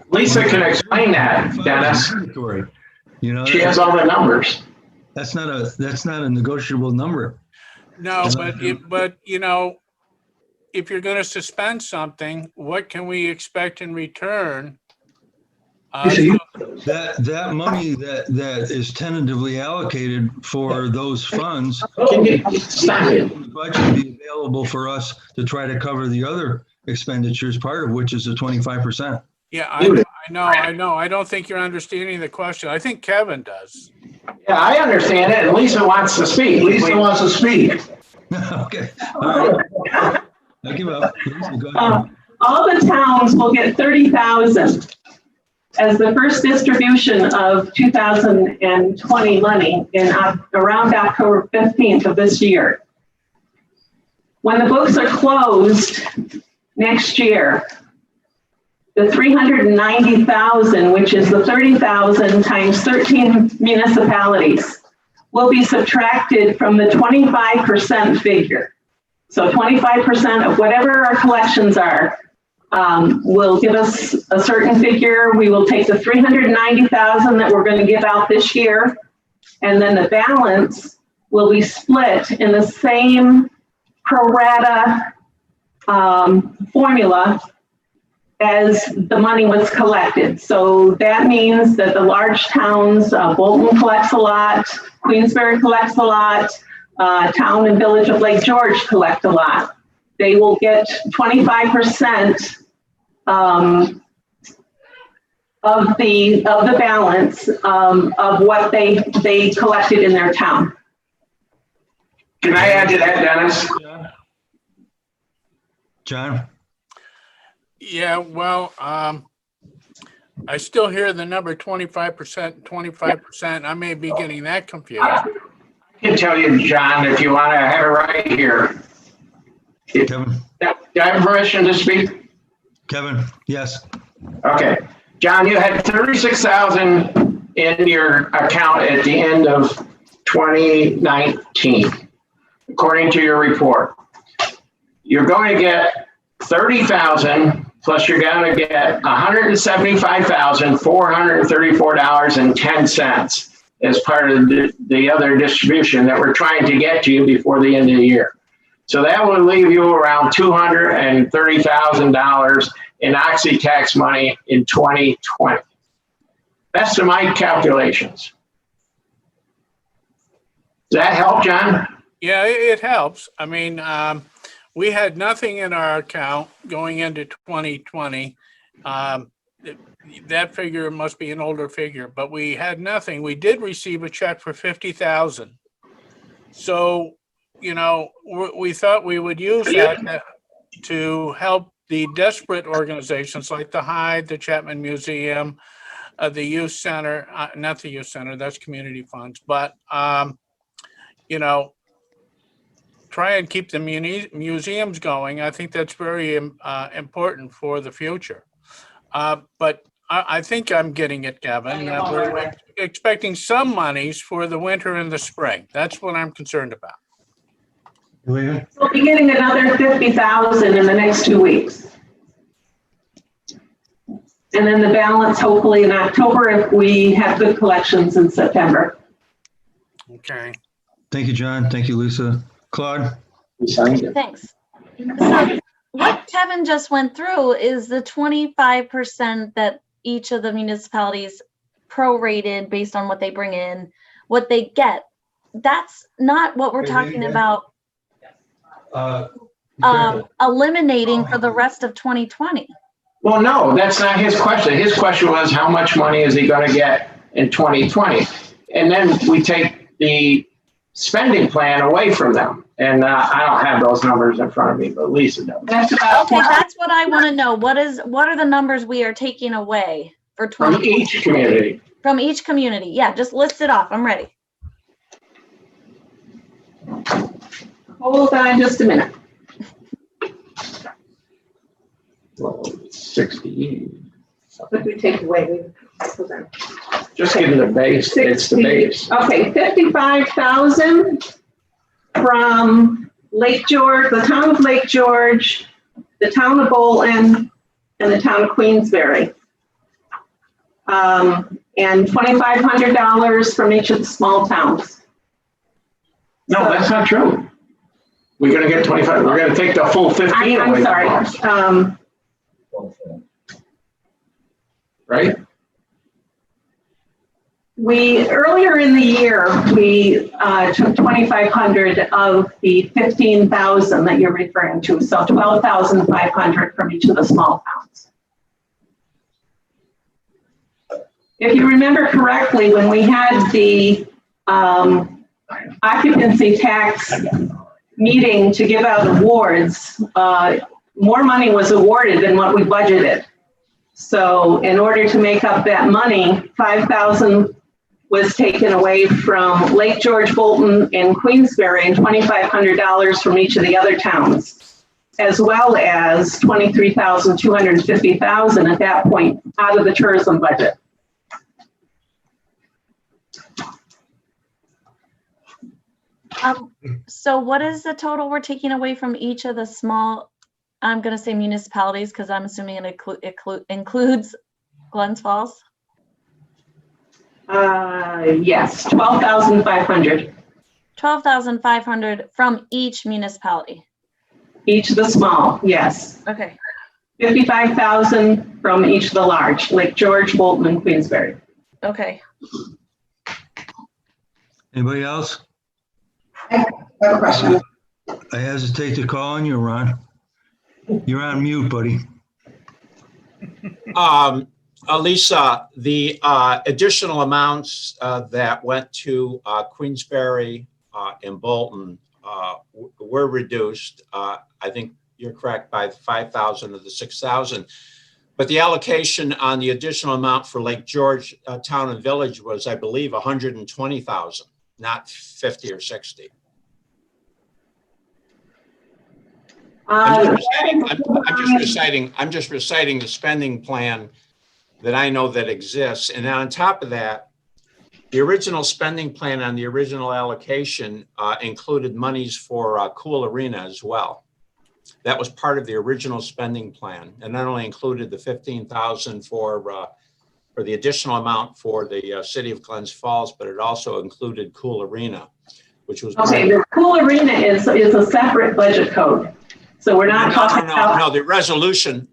Lisa can explain that, Dennis. You know, she has all the numbers. That's not a negotiable number. No, but you know, if you're going to suspend something, what can we expect in return? That money that is tentatively allocated for those funds, the budget be available for us to try to cover the other expenditures, part of which is the 25%. Yeah, I know. I don't think you're understanding the question. I think Kevin does. Yeah, I understand it. And Lisa wants to speak. Lisa wants to speak. Okay. All right. I give up. Lisa, go ahead. All the towns will get 30,000 as the first distribution of 2020 money in around October 15th of this year. When the books are closed next year, the 390,000, which is the 30,000 times 13 municipalities, will be subtracted from the 25% figure. So 25% of whatever our collections are will give us a certain figure. We will take the 390,000 that we're going to give out this year, and then the balance will be split in the same pro rata formula as the money was collected. So that means that the large towns, Bolton collects a lot, Queensbury collects a lot, Town and Village of Lake George collect a lot. They will get 25% of of the balance of what they collected in their town. Can I add to that, Dennis? John? Yeah, well, I still hear the number 25%, 25%. I may be getting that confused. I can tell you, John, if you want to have it right here. Kevin? Do I have permission to speak? Kevin, yes. Okay. John, you had 36,000 in your account at the end of 2019, according to your report. You're going to get 30,000 plus you're going to get $175,434.10 as part of the other distribution that we're trying to get to you before the end of the year. So that will leave you around $230,000 in Oxy tax money in 2020. That's to my calculations. Does that help, John? Yeah, it helps. I mean, we had nothing in our account going into 2020. That figure must be an older figure, but we had nothing. We did receive a check for 50,000. So, you know, we thought we would use that to help the desperate organizations like the Hyde, the Chapman Museum, the Youth Center, not the Youth Center, that's community funds, but, you know, try and keep the museums going. I think that's very important for the future. But I think I'm getting it, Kevin. We're expecting some monies for the winter and the spring. That's what I'm concerned about. We'll be getting another 50,000 in the next 2 weeks. And then the balance hopefully in October if we have good collections in September. Okay. Thank you, John. Thank you, Lisa. Claude? Thanks. So what Kevin just went through is the 25% that each of the municipalities prorated based on what they bring in, what they get. That's not what we're talking about eliminating for the rest of 2020. Well, no, that's not his question. His question was how much money is he going to get in 2020? And then we take the spending plan away from them. And I don't have those numbers in front of me, but Lisa does. Okay, that's what I want to know. What are the numbers we are taking away for 2020? From each community. From each community. Yeah, just list it off. I'm ready. Hold on just a minute. 60. What did we take away? Just give them the base. It's the base. Okay, 55,000 from Lake George, the town of Lake George, the town of Bolton, and the town of Queensbury. And $2,500 from each of the small towns. No, that's not true. We're going to get 25. We're going to take the full 15 away. I'm sorry. Right? Earlier in the year, we took 2,500 of the 15,000 that you're referring to, so 12,500 from each of the small towns. If you remember correctly, when we had the occupancy tax meeting to give out awards, more money was awarded than what we budgeted. So in order to make up that money, 5,000 was taken away from Lake George, Bolton, and Queensbury, and $2,500 from each of the other towns, as well as $23,250,000 at that point out of the tourism budget. So what is the total we're taking away from each of the small, I'm going to say municipalities, because I'm assuming it includes Glens Falls? Yes, 12,500. 12,500 from each municipality. Each of the small, yes. Okay. 55,000 from each of the large, Lake George, Bolton, and Queensbury. Okay. Anybody else? I have a question. I hesitate to call on you, Ron. You're on mute, buddy. Lisa, the additional amounts that went to Queensberry and Bolton were reduced. I think you're correct by 5,000 of the 6,000. But the allocation on the additional amount for Lake George Town and Village was, I believe, 120,000, not 50 or 60. I'm just reciting the spending plan that I know that exists. And on top of that, the original spending plan on the original allocation included monies for Cool Arena as well. That was part of the original spending plan, and not only included the 15,000 for the additional amount for the city of Glens Falls, but it also included Cool Arena, which was okay. The Cool Arena is a separate budget code, so we're not talking about. No, the resolution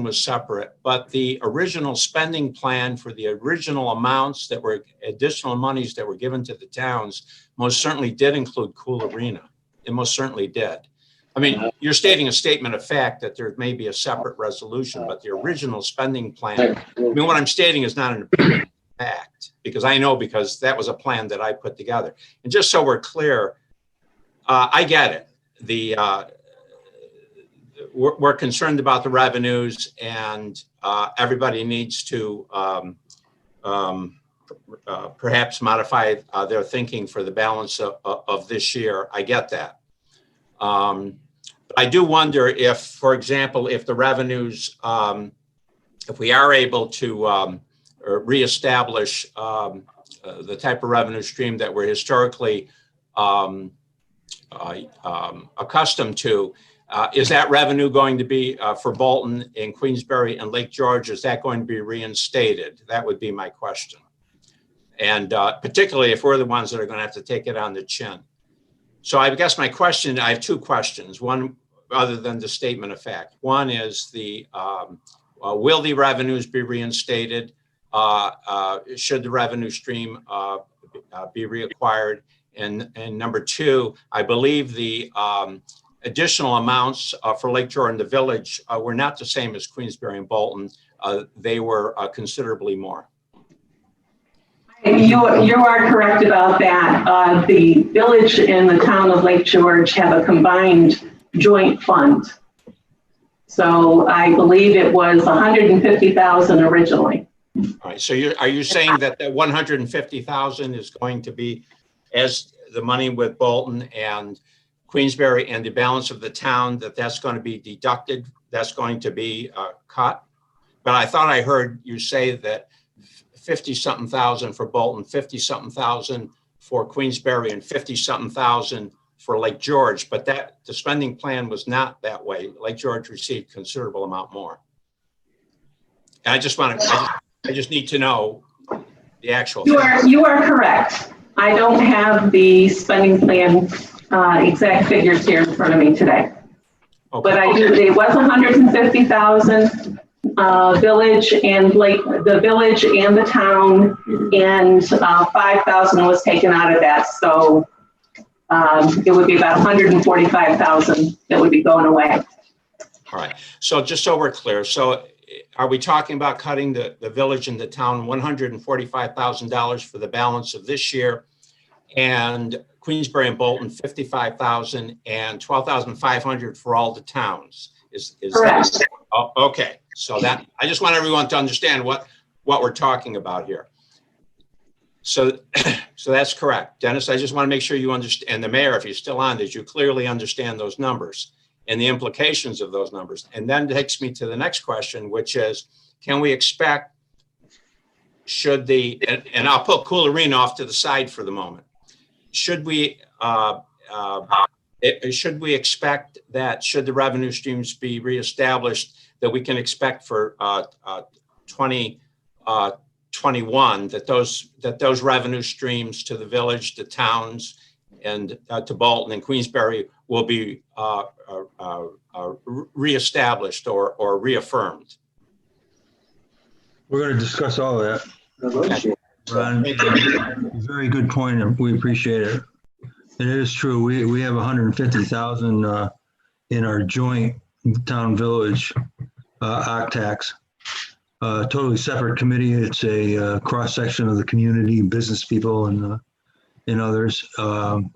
was separate, but the original spending plan for the original amounts that were additional monies that were given to the towns most certainly did include Cool Arena. It most certainly did. I mean, you're stating a statement of fact that there may be a separate resolution, but the original spending plan, I mean, what I'm stating is not an opinion fact, because I know, because that was a plan that I put together. And just so we're clear, I get it. We're concerned about the revenues, and everybody needs to perhaps modify their thinking for the balance of this year. I get that. I do wonder if, for example, if the revenues, if we are able to reestablish the type of revenue stream that we're historically accustomed to, is that revenue going to be for Bolton and Queensberry and Lake George? Is that going to be reinstated? That would be my question. And particularly if we're the ones that are going to have to take it on the chin. So I guess my question, I have two questions. One, other than the statement of fact. One is will the revenues be reinstated? Should the revenue stream be reacquired? And number two, I believe the additional amounts for Lake George and the Village were not the same as Queensberry and Bolton. They were considerably more. You are correct about that. The village and the town of Lake George have a combined joint fund. So I believe it was 150,000 originally. All right. So are you saying that the 150,000 is going to be, as the money with Bolton and Queensberry and the balance of the town, that's going to be deducted? That's going to be cut? But I thought I heard you say that 50-something thousand for Bolton, 50-something thousand for Queensberry, and 50-something thousand for Lake George, but the spending plan was not that way. Lake George received considerable amount more. And I just need to know the actual. You are correct. I don't have the spending plan exact figures here in front of me today. Okay. But I do. It was 150,000. Village and the village and the town, and 5,000 was taken out of that. So it would be about 145,000 that would be going away. All right. So just so we're clear, so are we talking about cutting the village and the town $145,000 for the balance of this year, and Queensberry and Bolton 55,000 and 12,500 for all the towns? Is correct. That? Oh, okay. So that, I just want everyone to understand what we're talking about here. So that's correct. Dennis, I just want to make sure you understand, and the mayor, if you're still on, that you clearly understand those numbers and the implications of those numbers. And then takes me to the next question, which is, can we expect, and I'll put Cool Arena off to the side for the moment. Should we expect that, should the revenue streams be reestablished, that we can expect for 2021 that those revenue streams to the village, to towns, and to Bolton and Queensberry will be reestablished or reaffirmed? We're going to discuss all of that. Ron, very good point, and we appreciate it. It is true. We have 150,000 in our joint town village OCTAX. totally separate committee. It's a cross-section of the community, business people and others. And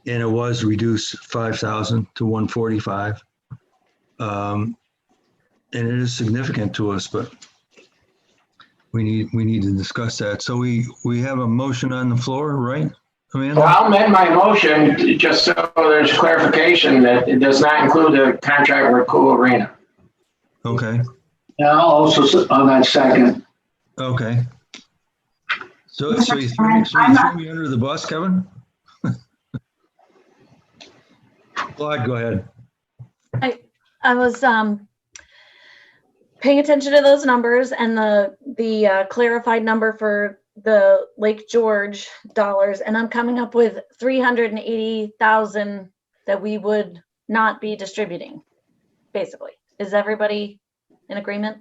it was reduced 5,000 to 145. And it is significant to us, but we need to discuss that. So we have a motion on the floor, right, Amanda? Well, I'll amend my motion just so there's clarification that it does not include the contract with Cool Arena. Okay. Yeah, I'll also on that second. Okay. So you threw me under the bus, Kevin? Claude, go ahead. I was paying attention to those numbers, and the clarified number for the Lake George dollars, and I'm coming up with 380,000 that we would not be distributing, basically. Is everybody in agreement?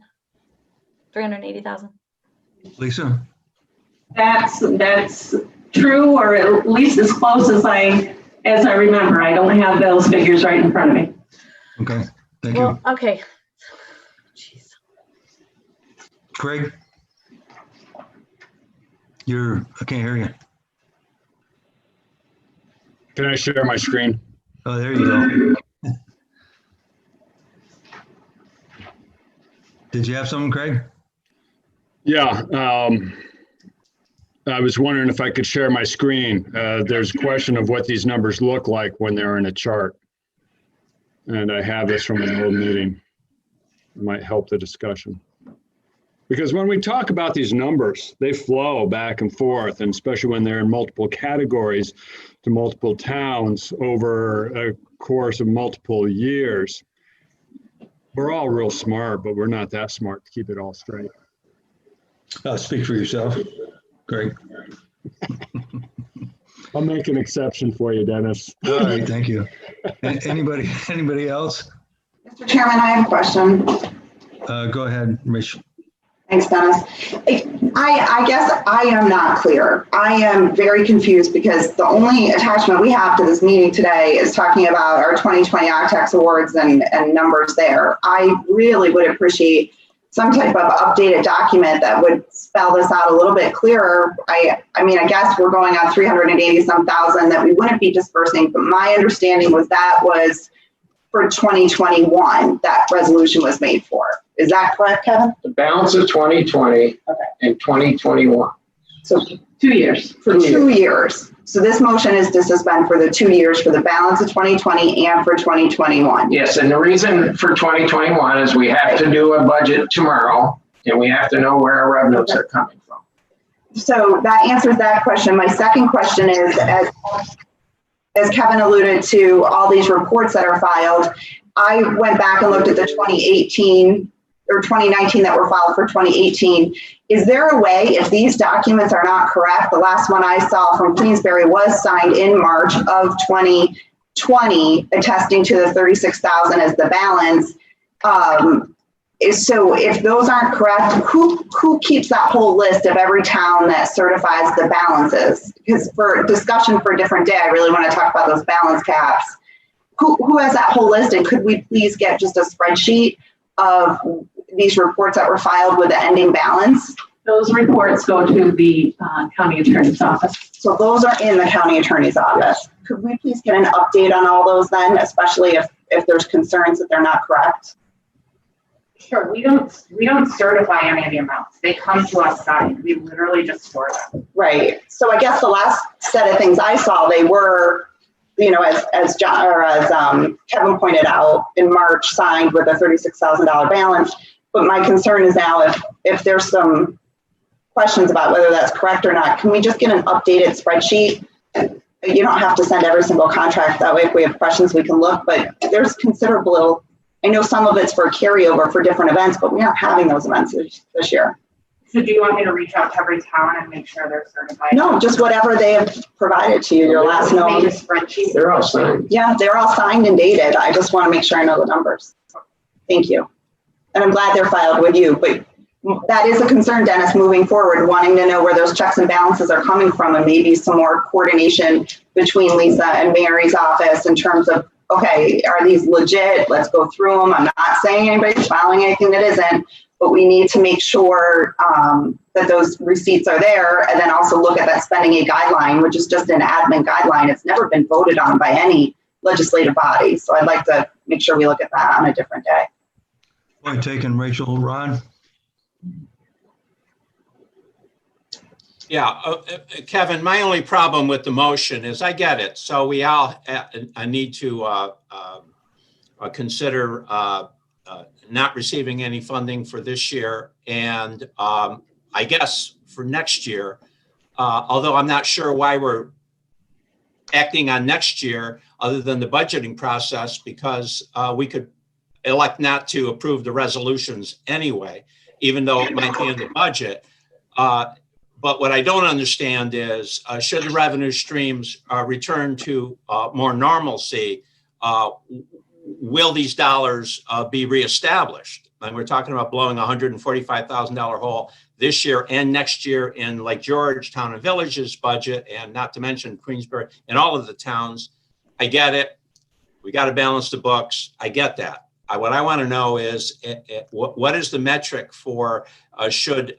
380,000? Lisa? That's true, or at least as close as I remember. I don't have those figures right in front of me. Okay, thank you. Okay. Jeez. Craig? I can't hear you. Can I share my screen? Oh, there you go. Did you have something, Craig? Yeah. I was wondering if I could share my screen. There's a question of what these numbers look like when they're in a chart. And I have this from an old meeting. It might help the discussion. Because when we talk about these numbers, they flow back and forth, and especially when they're in multiple categories to multiple towns over a course of multiple years. We're all real smart, but we're not that smart to keep it all straight. Speak for yourself, Greg. I'll make an exception for you, Dennis. All right, thank you. Anybody else? Mr. Chairman, I have a question. Go ahead, Rich. Thanks, Dennis. I guess I am not clear. I am very confused because the only attachment we have to this meeting today is talking about our 2020 OCTEX awards and numbers there. I really would appreciate some type of updated document that would spell this out a little bit clearer. I mean, I guess we're going on 380-some thousand that we wouldn't be dispersing, but my understanding was that was for 2021, that resolution was made for. Is that correct, Kevin? The balance of 2020 and 2021. So 2 years. For 2 years. So this motion is to suspend for the 2 years for the balance of 2020 and for 2021. Yes, and the reason for 2021 is we have to do a budget tomorrow, and we have to know where our revenues are coming from. So that answers that question. My second question is, as Kevin alluded to, all these reports that are filed, I went back and looked at the 2018 or 2019 that were filed for 2018. Is there a way, if these documents are not correct, the last one I saw from Queensberry was signed in March of 2020, attesting to the 36,000 as the balance. So if those aren't correct, who keeps that whole list of every town that certifies the balances? Because for discussion for a different day, I really want to talk about those balance caps. Who has that whole list? And could we please get just a spreadsheet of these reports that were filed with the ending balance? Those reports go to the county attorney's office. So those are in the county attorney's office. Could we please get an update on all those then, especially if there's concerns that they're not correct? Sure, we don't certify any of the amounts. They come to us signed. We literally just store them. Right. So I guess the last set of things I saw, they were, you know, as John or as Kevin pointed out, in March signed with a $36,000 balance. But my concern is now if there's some questions about whether that's correct or not, can we just get an updated spreadsheet? You don't have to send every single contract. That way, if we have questions, we can look. But there's considerable. I know some of it's for carryover for different events, but we aren't having those events this year. So do you want me to reach out to every town and make sure they're certified? No, just whatever they have provided to you, your last note. Spreadsheet. They're all signed. Yeah, they're all signed and dated. I just want to make sure I know the numbers. Thank you. And I'm glad they're filed with you, but that is a concern, Dennis, moving forward, wanting to know where those checks and balances are coming from and maybe some more coordination between Lisa and Mary's office in terms of, okay, are these legit? Let's go through them. I'm not saying anybody's filing anything that isn't, but we need to make sure that those receipts are there, and then also look at that spending aid guideline, which is just an admin guideline. It's never been voted on by any legislative body. So I'd like to make sure we look at that on a different day. Point taken, Rachel. Ron? Yeah, Kevin, my only problem with the motion is I get it. So we all need to consider not receiving any funding for this year. And I guess for next year, although I'm not sure why we're acting on next year other than the budgeting process, because we could elect not to approve the resolutions anyway, even though it might be in the budget. But what I don't understand is, should the revenue streams return to more normalcy, will these dollars be reestablished? And we're talking about blowing a $145,000 hole this year and next year in Lake George, Town and Village's budget, and not to mention Queensbury and all of the towns. I get it. We got to balance the books. I get that. What I want to know is what is the metric for should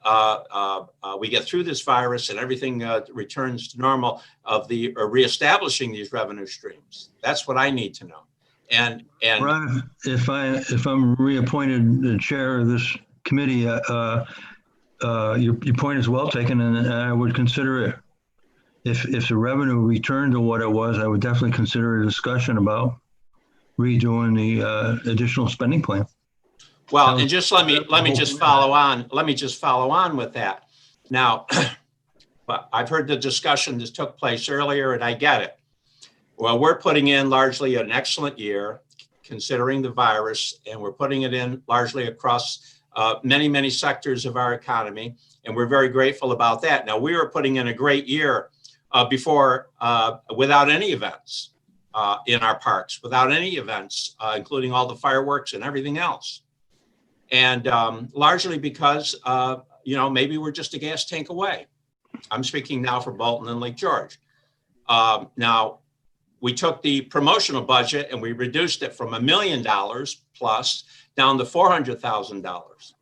we get through this virus and everything returns to normal of the reestablishing these revenue streams? That's what I need to know. And Ron, if I'm reappointed the chair of this committee, your point is well taken, and I would consider it. If the revenue returned to what it was, I would definitely consider a discussion about redoing the additional spending plan. Well, and just let me just follow on. Let me just follow on with that. Now, but I've heard the discussion that took place earlier, and I get it. Well, we're putting in largely an excellent year, considering the virus, and we're putting it in largely across many, many sectors of our economy, and we're very grateful about that. Now, we were putting in a great year before without any events in our parks, without any events, including all the fireworks and everything else. And largely because, maybe we're just a gas tank away. I'm speaking now for Bolton and Lake George. Now, we took the promotional budget and we reduced it from $1 million plus down to $400,000.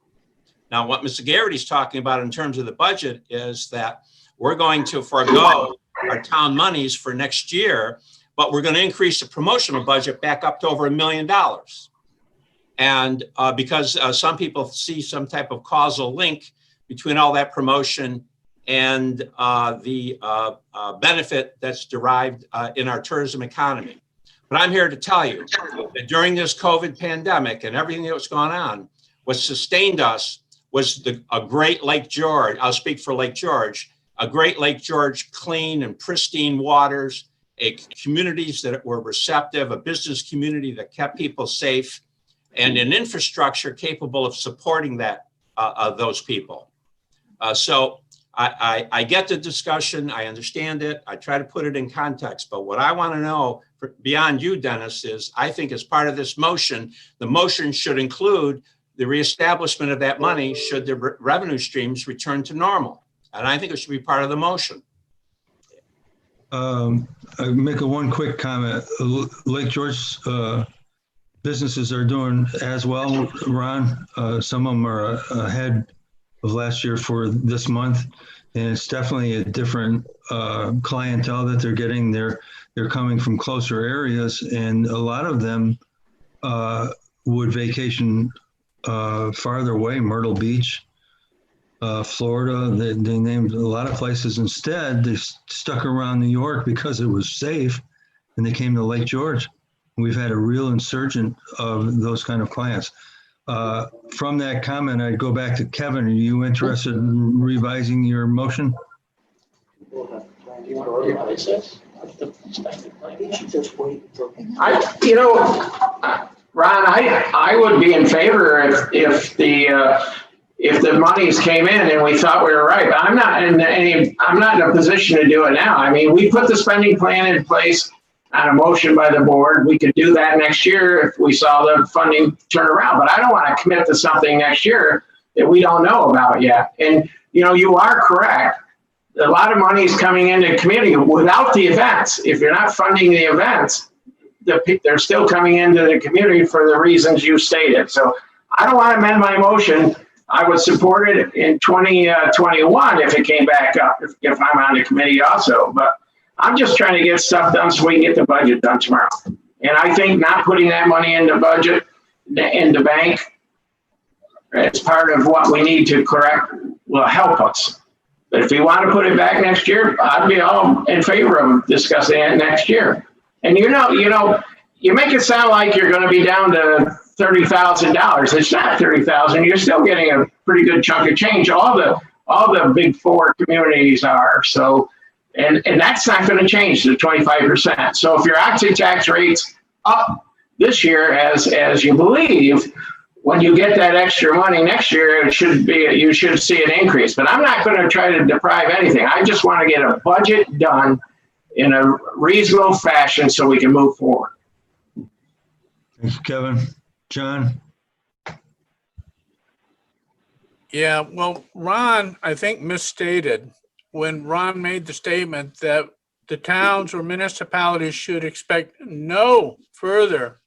Now, what Mr. Garrity's talking about in terms of the budget is that we're going to forego our town monies for next year, but we're going to increase the promotional budget back up to over $1 million. And because some people see some type of causal link between all that promotion and the benefit that's derived in our tourism economy. But I'm here to tell you that during this COVID pandemic and everything that was going on, what sustained us was a great Lake George. I'll speak for Lake George, a great Lake George, clean and pristine waters, communities that were receptive, a business community that kept people safe, and an infrastructure capable of supporting those people. So I get the discussion. I understand it. I try to put it in context. But what I want to know beyond you, Dennis, is I think as part of this motion, the motion should include the reestablishment of that money should the revenue streams return to normal. And I think it should be part of the motion. I make one quick comment. Lake George businesses are doing as well, Ron. Some of them are ahead of last year for this month, and it's definitely a different clientele that they're getting. They're coming from closer areas, and a lot of them would vacation farther away, Myrtle Beach, Florida. They named a lot of places. Instead, they stuck around New York because it was safe, and they came to Lake George. We've had a real insurgent of those kind of clients. From that comment, I'd go back to Kevin. Are you interested in revising your motion? Ron, I would be in favor if the monies came in and we thought we were right. But I'm not in a position to do it now. I mean, we put the spending plan in place on a motion by the board. We could do that next year if we saw the funding turn around. But I don't want to commit to something next year that we don't know about yet. And you are correct. A lot of money is coming into the community without the events. If you're not funding the events, they're still coming into the community for the reasons you stated. So I don't want to amend my motion I would support it in 2021 if it came back up, if I'm on the committee also. But I'm just trying to get stuff done so we can get the budget done tomorrow. And I think not putting that money in the budget, in the bank, as part of what we need to correct will help us. But if we want to put it back next year, I'd be all in favor of discussing it next year. And you make it sound like you're going to be down to $30,000. It's not $30,000. You're still getting a pretty good chunk of change. All the big four communities are. So, and that's not going to change to 25%. So if your occupancy tax rate's up this year, as you believe, when you get that extra money next year, you should see an increase. But I'm not going to try to deprive anything. I just want to get a budget done in a reasonable fashion so we can move forward. Thank you, Kevin. John? Yeah, well, Ron, I think misstated when Ron made the statement that the towns or municipalities should expect no further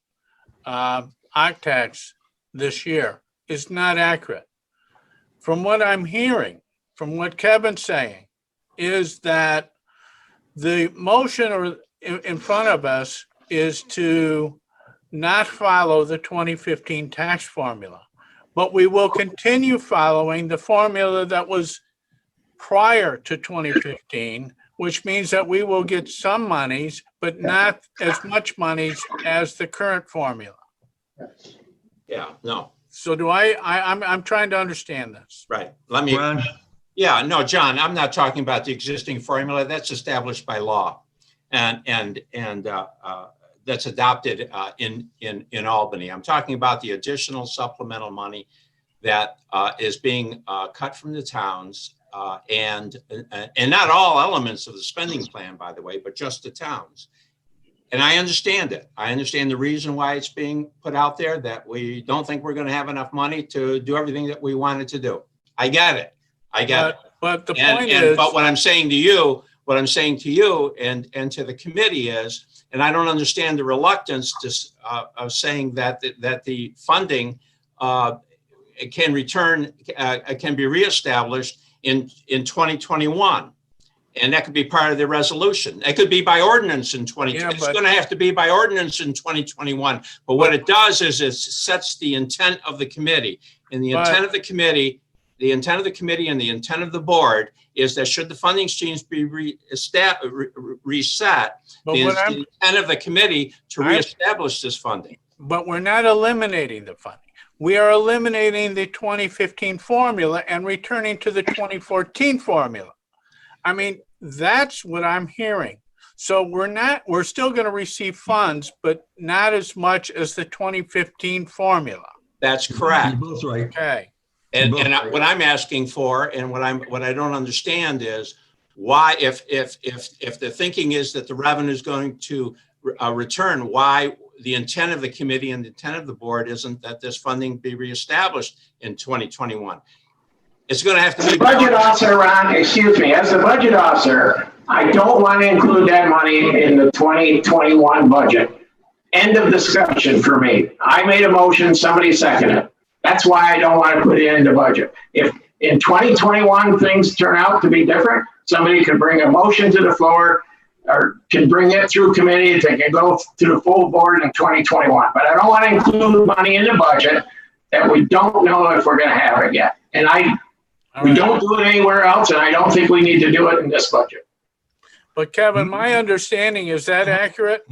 occ tax this year. Is not accurate. From what I'm hearing, from what Kevin's saying, is that the motion or in front of us is to not follow the 2015 tax formula, but we will continue following the formula that was prior to 2015, which means that we will get some monies, but not as much monies as the current formula. Yeah, no, So I'm trying to understand this. right. Let me, Ron? yeah, no, John, I'm not talking about the existing formula. That's established by law. And that's adopted in Albany. I'm talking about the additional supplemental money that is being cut from the towns and not all elements of the spending plan, by the way, but just the towns. And I understand it. I understand the reason why it's being put out there, that we don't think we're going to have enough money to do everything that we wanted to do. I get it. I get it. But the point is, but what I'm saying to you and to the committee is, and I don't understand the reluctance of saying that the funding can be reestablished in 2021. And that could be part of the resolution. It could be by ordinance in 2020. Yeah, it's going to have to be by ordinance in 2021. But what it does is it sets the intent of the committee. And the intent of the committee, and the intent of the board is that should the funding streams be reset, the intent of the committee to reestablish this funding. But we're not eliminating the funding. We are eliminating the 2015 formula and returning to the 2014 formula. I mean, that's what I'm hearing. So we're still going to receive funds, but not as much as the 2015 formula. That's correct. You're both right. Okay. And what I'm asking for, and what I don't understand is why, if the thinking is that the revenue is going to return, why the intent of the committee and the intent of the board isn't that this funding be reestablished in 2021. It's going to have to be. Budget officer, Ron, excuse me, as the budget officer, I don't want to include that money in the 2021 budget. End of discussion for me. I made a motion, somebody seconded it. That's why I don't want to put it in the budget. If in 2021 things turn out to be different, somebody can bring a motion to the floor or can bring it through committee. They can go to the full board in 2021. But I don't want to include money in the budget that we don't know if we're going to have it yet. And we don't do it anywhere else, and I don't think we need to do it in this budget. But Kevin, my understanding, is that accurate?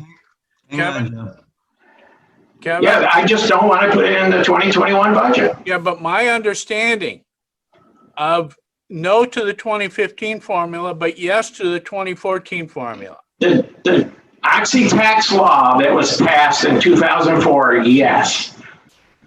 Kevin? Yeah, I just don't want to put it in the 2021 budget. Yeah, but my understanding of no to the 2015 formula, but yes to the 2014 formula. The Oxy tax law that was passed in 2004, yes.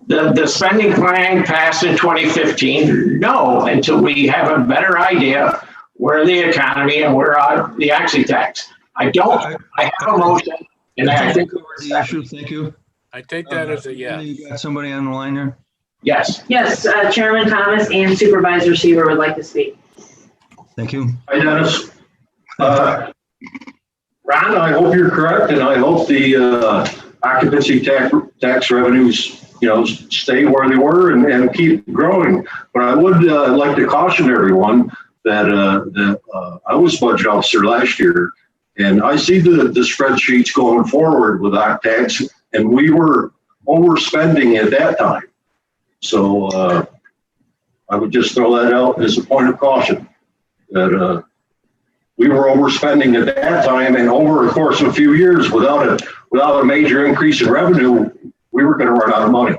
The spending plan passed in 2015, no, until we have a better idea where the economy and where the Oxy tax. I have a motion, and I think the issue. Thank you. I take that as a yes. You got somebody on the line there? Yes. Yes, Chairman Thomas and Supervisor Seaver would like to speak. Thank you. Hi, Dennis. Ron, I hope you're correct, and I hope the occupancy tax revenues stay where they were and keep growing. But I would like to caution everyone that I was budget officer last year, and I see the spreadsheets going forward with OCTAX, and we were overspending at that time. So I would just throw that out as a point of caution, that we were overspending at that time, and over the course of a few years, without a major increase in revenue, we were going to run out of money.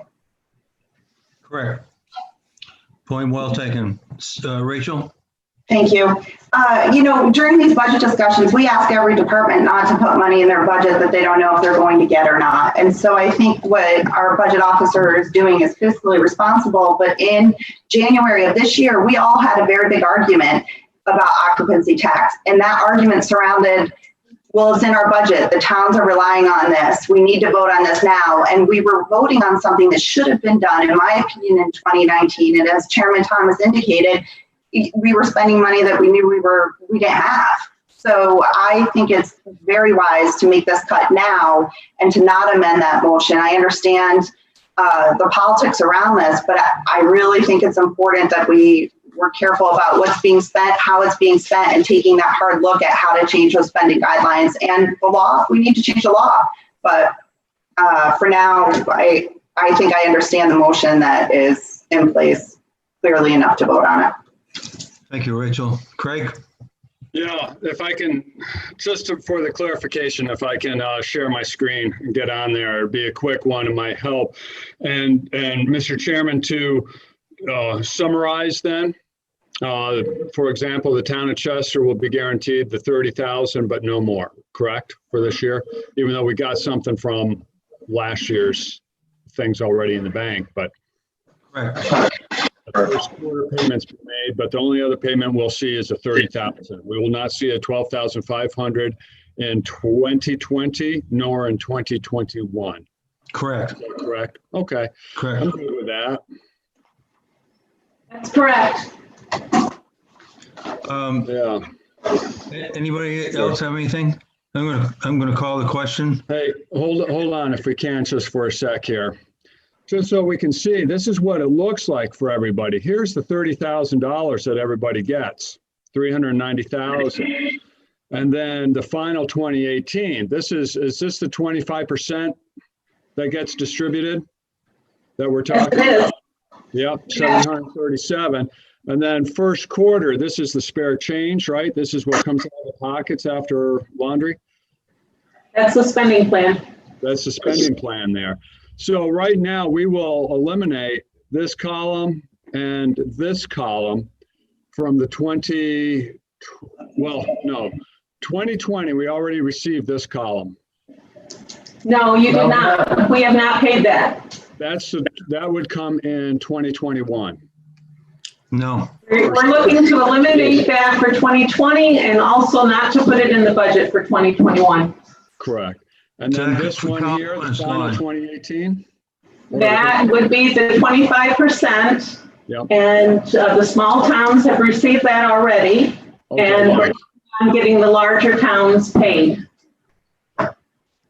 Correct. Point well taken. Rachel? Thank you. During these budget discussions, we ask every department not to put money in their budget that they don't know if they're going to get or not. And so I think what our budget officer is doing is fiscally responsible. But in January of this year, we all had a very big argument about occupancy tax. And that argument surrounded, well, it's in our budget. The towns are relying on this. We need to vote on this now. And we were voting on something that should have been done, in my opinion, in 2019. And as Chairman Thomas indicated, we were spending money that we knew we didn't have. So I think it's very wise to make this cut now and to not amend that motion. I understand the politics around this, but I really think it's important that we're careful about what's being spent, how it's being spent, and taking that hard look at how to change those spending guidelines. And the law, we need to change the law. But for now, I think I understand the motion that is in place clearly enough to vote on it. Thank you, Rachel. Craig? Yeah, if I can, for the clarification, if I can share my screen and get on there, it'd be a quick one, it might help. And Mr. Chairman, to summarize then, for example, the town of Chester will be guaranteed the 30,000, but no more, correct, for this year? Even though we got something from last year's things already in the bank, but. Correct. The first quarter payments be made, but the only other payment we'll see is a 30,000. We will not see a 12,500 in 2020 nor in 2021. Correct. Correct. Okay. Correct. I'm good with that. That's correct. Yeah. Anybody else have anything? I'm gonna call the question. Hey, hold on if we can just for a sec here. Just so we can see, this is what it looks like for everybody. Here's the $30,000 that everybody gets, 390,000. And then the final 2018, is this the 25% that gets distributed that we're talking about? Yep, 737. And then first quarter, this is the spare change, right? This is what comes out of the pockets after laundry? That's the spending plan. That's the spending plan there. So right now we will eliminate this column and this column from the 2020, we already received this column. No, you did not. We have not paid that. That would come in 2021. No. We're looking to eliminate that for 2020 and also not to put it in the budget for 2021. Correct. And then this one here, the final 2018? That would be the 25%. Yep. And the small towns have received that already. Okay. And we're on getting the larger towns paid.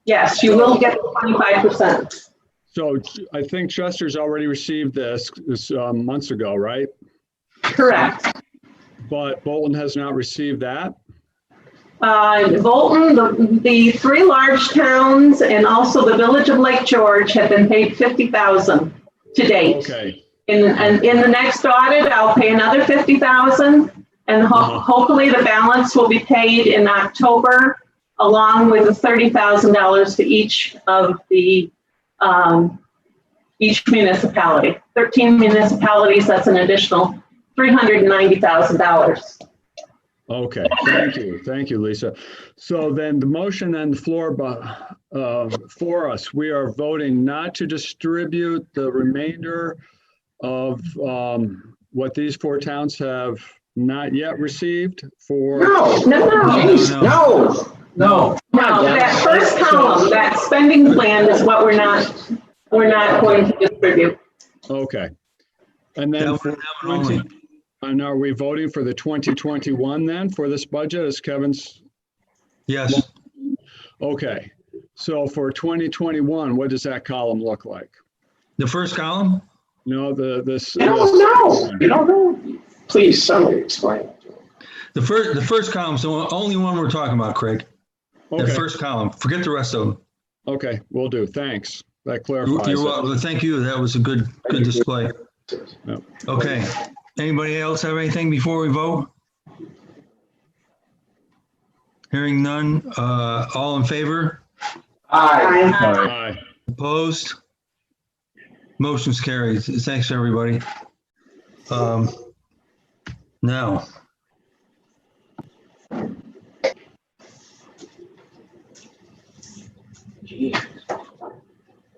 Yes, you will get the 25%. So I think Chester's already received this months ago, right? Correct. But Bolton has not received that? Bolton, the three large towns and also the village of Lake George have been paid $50,000 to date. Okay. In the next audit, I'll pay another $50,000 and hopefully the balance will be paid in October along with the $30,000 to each of the each municipality. 13 municipalities, that's an additional $390,000. Okay, thank you, Lisa. So then the motion on the floor for us, we are voting not to distribute the remainder of what these four towns have not yet received for. No. That first column, that spending plan is what we're not going to distribute. Okay. And then for 20, and are we voting for the 2021 then for this budget as Kevin's? Yes. Okay. So for 2021, what does that column look like? The first column? No, this. I don't know. You don't know? Please, somebody explain. The first column's the only one we're talking about, Craig. The Okay. first column. Forget the rest of them. Okay, will do. Thanks. That clarifies You're it. welcome. Thank you. That was a good display. Yep. Okay. Anybody else have anything before we vote? Hearing none. All in favor? Aye. Aye. Opposed? Motion's carried. Thanks, everybody. Now.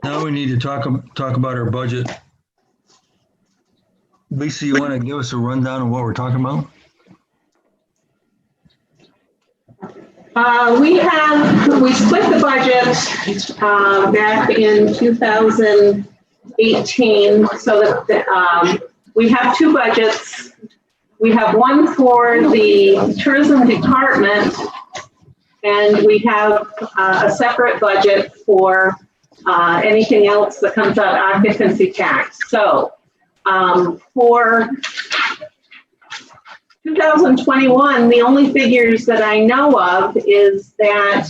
Now we need to talk about our budget. Lisa, you want to give us a rundown of what we're talking about? We split the budget back in 2018 so that we have two budgets. We have one for the tourism department, and we have a separate budget for anything else that comes out of occupancy tax. So for 2021, the only figures that I know of is that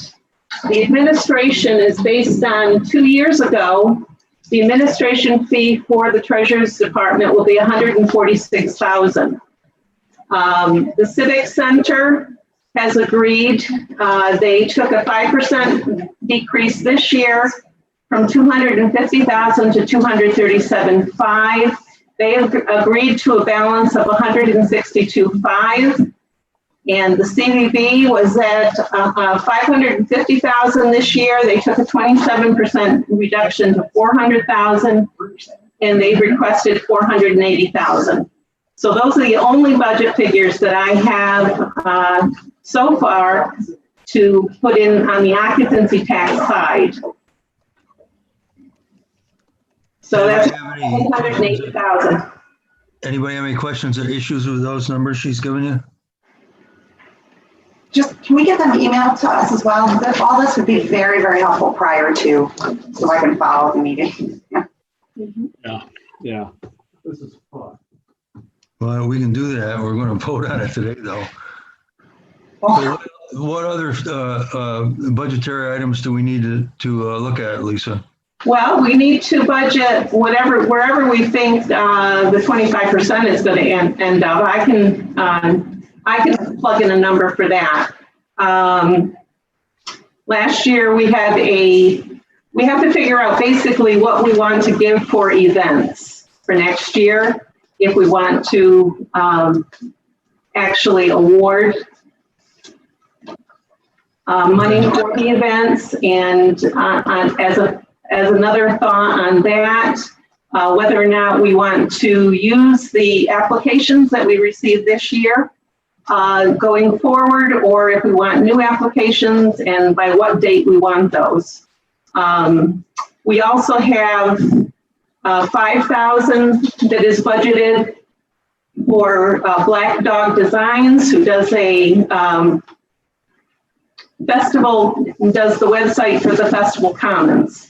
the administration is based on 2 years ago. The administration fee for the Treasurer's Department will be $146,000. The Civic Center has agreed. They took a 5% decrease this year from $250,000 to $237,500. They agreed to a balance of $162,500. And the CVB was at $550,000 this year. They took a 27% reduction to $400,000, and they requested $480,000. So those are the only budget figures that I have so far to put in on the occupancy tax side. So that's $180,000. Anybody have any questions or issues with those numbers she's given you? Just, can we get them emailed to us as well? All this would be very, very helpful prior to, so I can follow the meeting. Yeah. This is fun. Well, we can do that. We're going to vote on it today, though. So what other budgetary items do we need to look at, Lisa? Well, we need to budget wherever we think the 25% is going to end up. I can plug in a number for that. Last year we have to figure out basically what we want to give for events for next year. If we want to actually award money for the events, and as another thought on that, whether or not we want to use the applications that we received this year going forward, or if we want new applications and by what date we want those. We also have $5,000 that is budgeted for Black Dog Designs, who does a festival, does the website for the Festival Commons.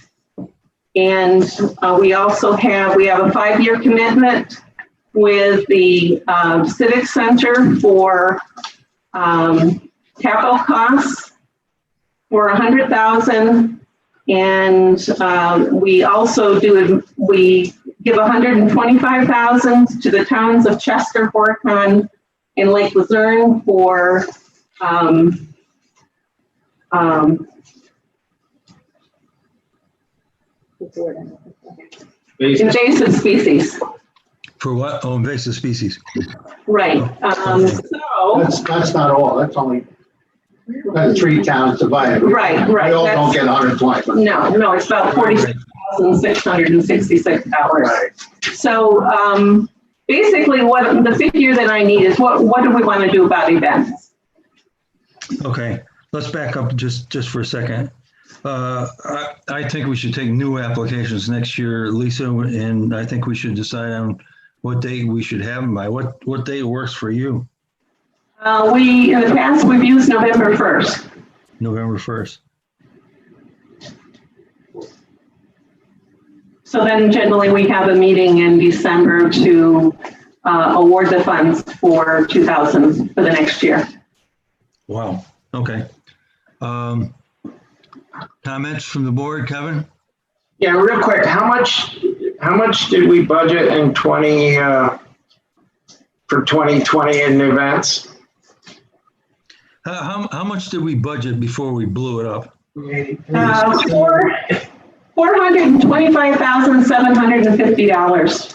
And we also have a 5-year commitment with the Civic Center for capital costs for $100,000. And we also we give $125,000 to the towns of Chester, Horicon, and Lake Luzerne for invasive species. For what? Oh, invasive species. Right. That's not all. That's only 3 towns divided. Right. We all don't get 120. No, it's about $46,666. Right. So basically, what the figure that I need is what do we want to do about events? Okay, let's back up just for a second. I think we should take new applications next year, Lisa, and I think we should decide on what date we should have them by. What date works for you? In the past, we've used November 1st. November 1st. So then generally we have a meeting in December to award the funds for the next year. Wow, okay. Comments from the board, Kevin? Yeah, real quick, how much did we budget in for 2020 in events? How much did we budget before we blew it up? $425,750.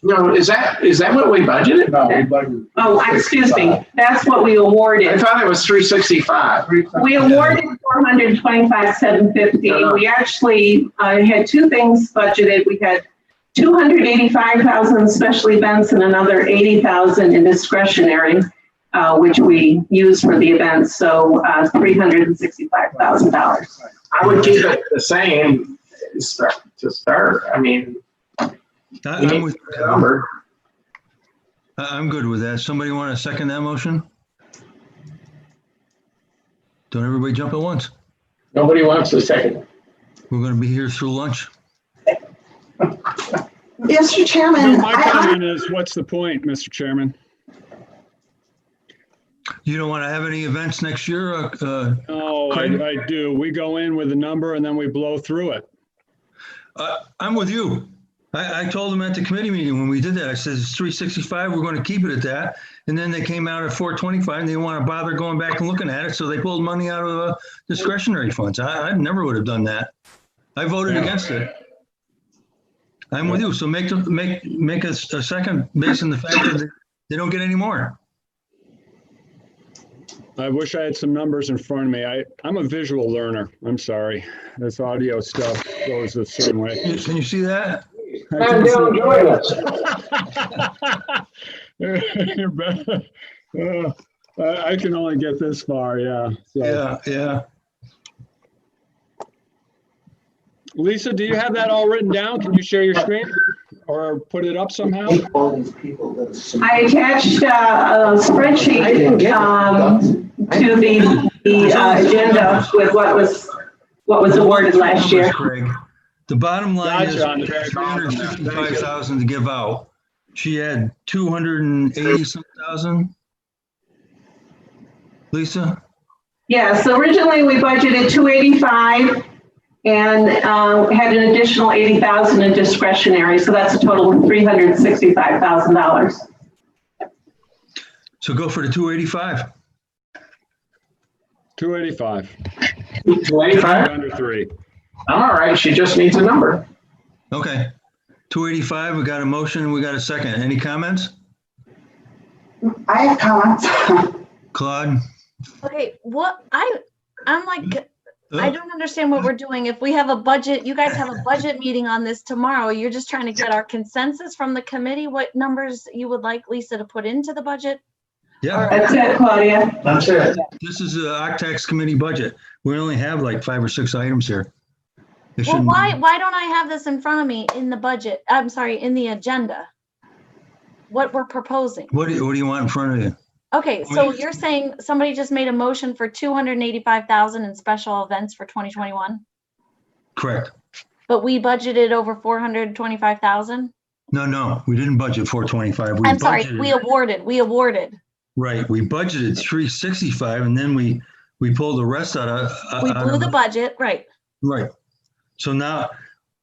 No, is that what we budgeted? No, we budgeted. Oh, excuse me, that's what we awarded. I thought it was 365. We awarded $425,750. We actually had two things budgeted. We had $285,000 special events and another $80,000 in discretionary, which we use for the events. So $365,000. I would keep it the same to start. I mean, I'm with the number. I'm good with that. Somebody want to second that motion? Don't everybody jump at once. Nobody wants a second. We're going to be here through lunch. Mr. Chairman. No, my comment is, what's the point, Mr. Chairman? You don't want to have any events next year? No, I do. We go in with a number and then we blow through it. I'm with you. I told them at the committee meeting when we did that, I said, it's 365, we're going to keep it at that. And then they came out at 425 and they didn't want to bother going back and looking at it. So they pulled money out of discretionary funds. I never would have done that. I voted against it. I'm with you. So make a second based on the fact that they don't get any more. I wish I had some numbers in front of me. I'm a visual learner. I'm sorry. This audio stuff goes a certain way. Can you see that? I'm doing joyless. You're better. I can only get this far, yeah. So. Yeah. Lisa, do you have that all written down? Can you share your screen or put it up somehow? I attached a spreadsheet to the agenda with what was awarded last year. Craig. The bottom line is Gotcha. 355,000 to give out. She had 280-some thousand. Lisa? Yeah, so originally we budgeted 285 and had an additional 80,000 in discretionary. So that's a total of $365,000. So go for the 285. 285. 285? Under 3. I'm all right. She just needs a number. Okay. 285, we got a motion, we got a second. Any comments? I have comments. Claude? Okay, I'm like, I don't understand what we're doing. If we have a budget, you guys have a budget meeting on this tomorrow. You're just trying to get our consensus from the committee, what numbers you would like Lisa to put into the budget? Yeah. That's it, Claudia. That's it. This is the OCTAX committee budget. We only have like 5 or 6 items here. Well, why don't I have this in front of me in the budget? I'm sorry, in the agenda? What we're proposing. What do you want in front of you? Okay, so you're saying somebody just made a motion for 285,000 in special events for 2021, Correct. but we budgeted over 425,000? No, we didn't budget 425. I'm sorry, we awarded. Right, we budgeted 365 and then we pulled the rest out of. We blew the budget, right. Right. So now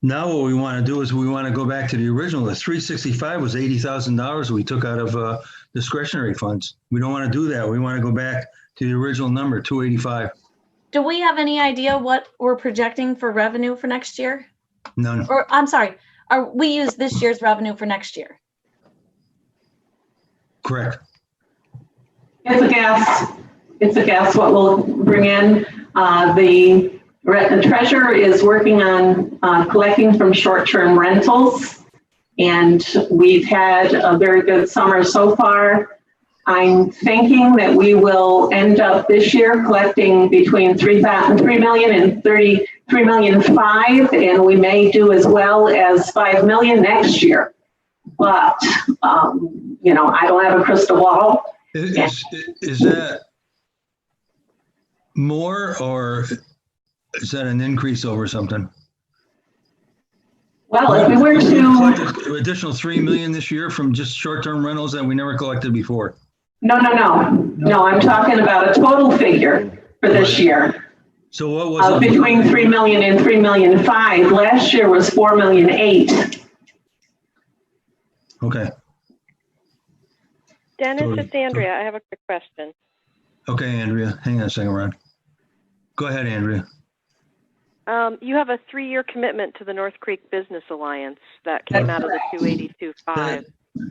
what we want to do is we want to go back to the original. The 365 was $80,000 we took out of discretionary funds. We don't want to do that. We want to go back to the original number, 285. Do we have any idea what we're projecting for revenue for next year? None. Or, I'm sorry, we use this year's revenue for next year? Correct. It's a guess what we'll bring in. The treasurer is working on collecting from short-term rentals, and we've had a very good summer so far. I'm thinking that we will end up this year collecting between $3 million and $3.5 million, and we may do as well as $5 million next year. But I don't have a crystal ball. Is that more or is that an increase over something? Well, if we were to, collected additional 3 million this year from just short-term rentals that we never collected before. no, I'm talking about a total figure for this year. So what was it? Between 3 million and 3 million 5. Last year was 4 million 8. Okay. Dennis, it's Andrea. I have a quick question. Okay, Andrea, hang on a second, Ron. Go ahead, Andrea. You have a 3-year commitment to the North Creek Business Alliance that came out of the 282.5.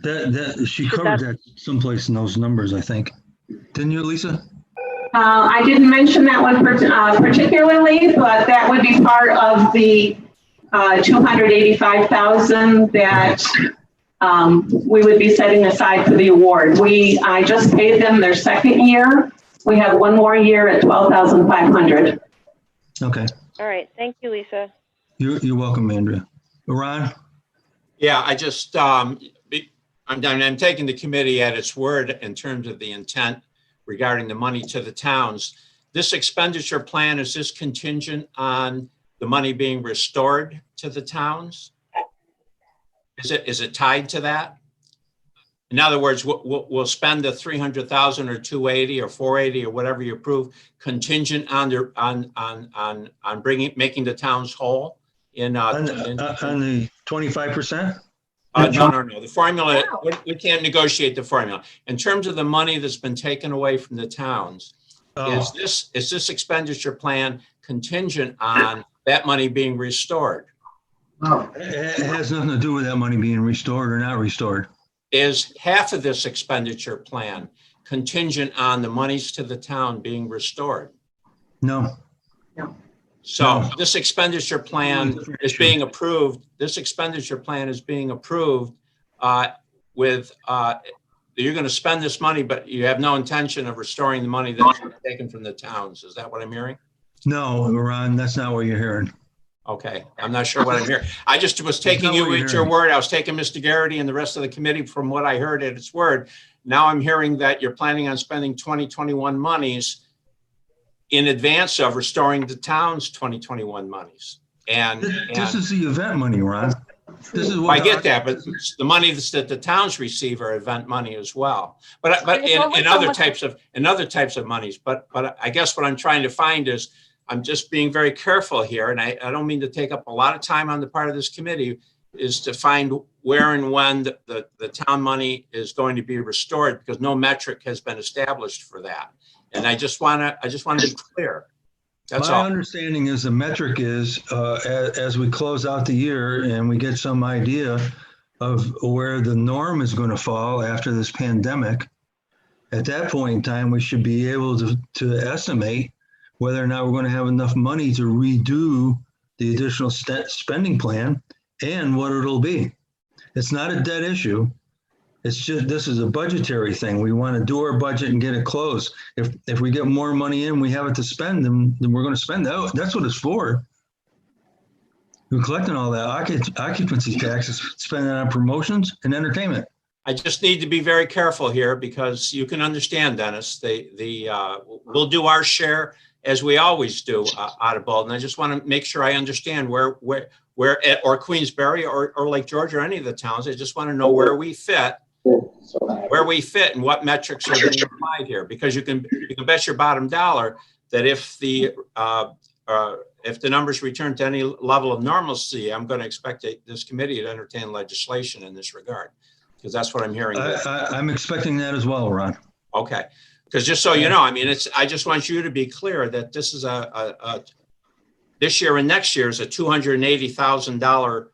That she covered that someplace in those numbers, I think. Didn't you, Lisa? I didn't mention that one particularly, but that would be part of the 285,000 that we would be setting aside for the award. I just paid them their second year. We have one more year at 12,500. Okay. All right. Thank you, Lisa. You're welcome, Andrea. Ron? Yeah, I just, I'm taking the committee at its word in terms of the intent regarding the money to the towns. This expenditure plan, is this contingent on the money being restored to the towns? Is it tied to that? In other words, we'll spend the 300,000 or 280 or 480 or whatever you approve contingent on making the towns whole on the 25%? No. The formula, we can't negotiate the formula. In terms of the money that's been taken away from the towns, is this expenditure plan contingent on that money being restored? No. It has nothing to do with that money being restored or not restored. Is half of this expenditure plan contingent on the monies to the town being restored? No. So this expenditure plan is being approved. This expenditure plan is being approved with, you're going to spend this money, but you have no intention of restoring the money that's been taken from the towns. Is that what I'm hearing? No, Ron, that's not what you're hearing. Okay, I'm not sure what I'm hearing. I just was taking you at your word. I was taking Mr. Garrity and the rest of the committee from what I heard at its word. Now I'm hearing that you're planning on spending 2021 monies in advance of restoring the town's 2021 monies. And this is the event money, Ron. This is what I get that, but the money that the towns receive are event money as well. But in other types of monies. But I guess what I'm trying to find is, I'm just being very careful here, and I don't mean to take up a lot of time on the part of this committee, is to find where and when the town money is going to be restored, because no metric has been established for that. And I just want to be clear. That's all. My understanding is the metric is as we close out the year and we get some idea of where the norm is going to fall after this pandemic, at that point in time, we should be able to estimate whether or not we're going to have enough money to redo the additional spending plan and what it'll be. It's not a debt issue. It's just, this is a budgetary thing. We want to do our budget and get it closed. If we get more money in, we have it to spend, then we're going to spend it. That's what it's for. We're collecting all that occupancy taxes, spending on promotions and entertainment. I just need to be very careful here, because you can understand, Dennis, we'll do our share as we always do out of Bolton. I just want to make sure I understand where or Queensbury or Lake George or any of the towns. I just want to know where we fit and what metrics are being applied here, because you can bet your bottom dollar that if the numbers return to any level of normalcy, I'm going to expect this committee to entertain legislation in this regard, because that's what I'm hearing. I'm expecting that as well, Ron. Okay. Because just so you know, I mean, I just want you to be clear that this is this year and next year is a $280,000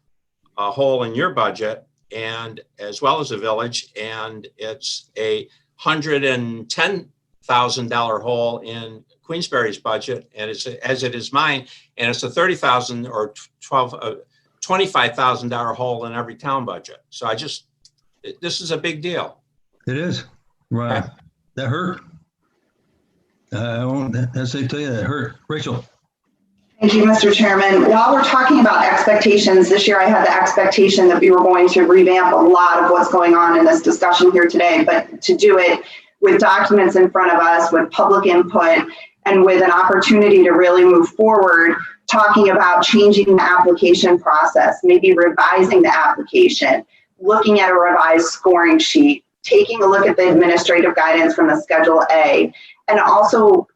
hole in your budget, and as well as the village, and it's a $110,000 hole in Queensbury's budget, and as it is mine, and it's a $30,000 or $25,000 hole in every town budget. So this is a big deal. It is, right? Okay. That hurt. I won't hesitate to tell you that hurt. Rachel. Thank you, Mr. Chairman. While we're talking about expectations, this year I had the expectation that we were going to revamp a lot of what's going on in this discussion here today, but to do it with documents in front of us, with public input, and with an opportunity to really move forward talking about changing the application process, maybe revising the application, looking at a revised scoring sheet, taking a look at the administrative guidance from the Schedule A, and also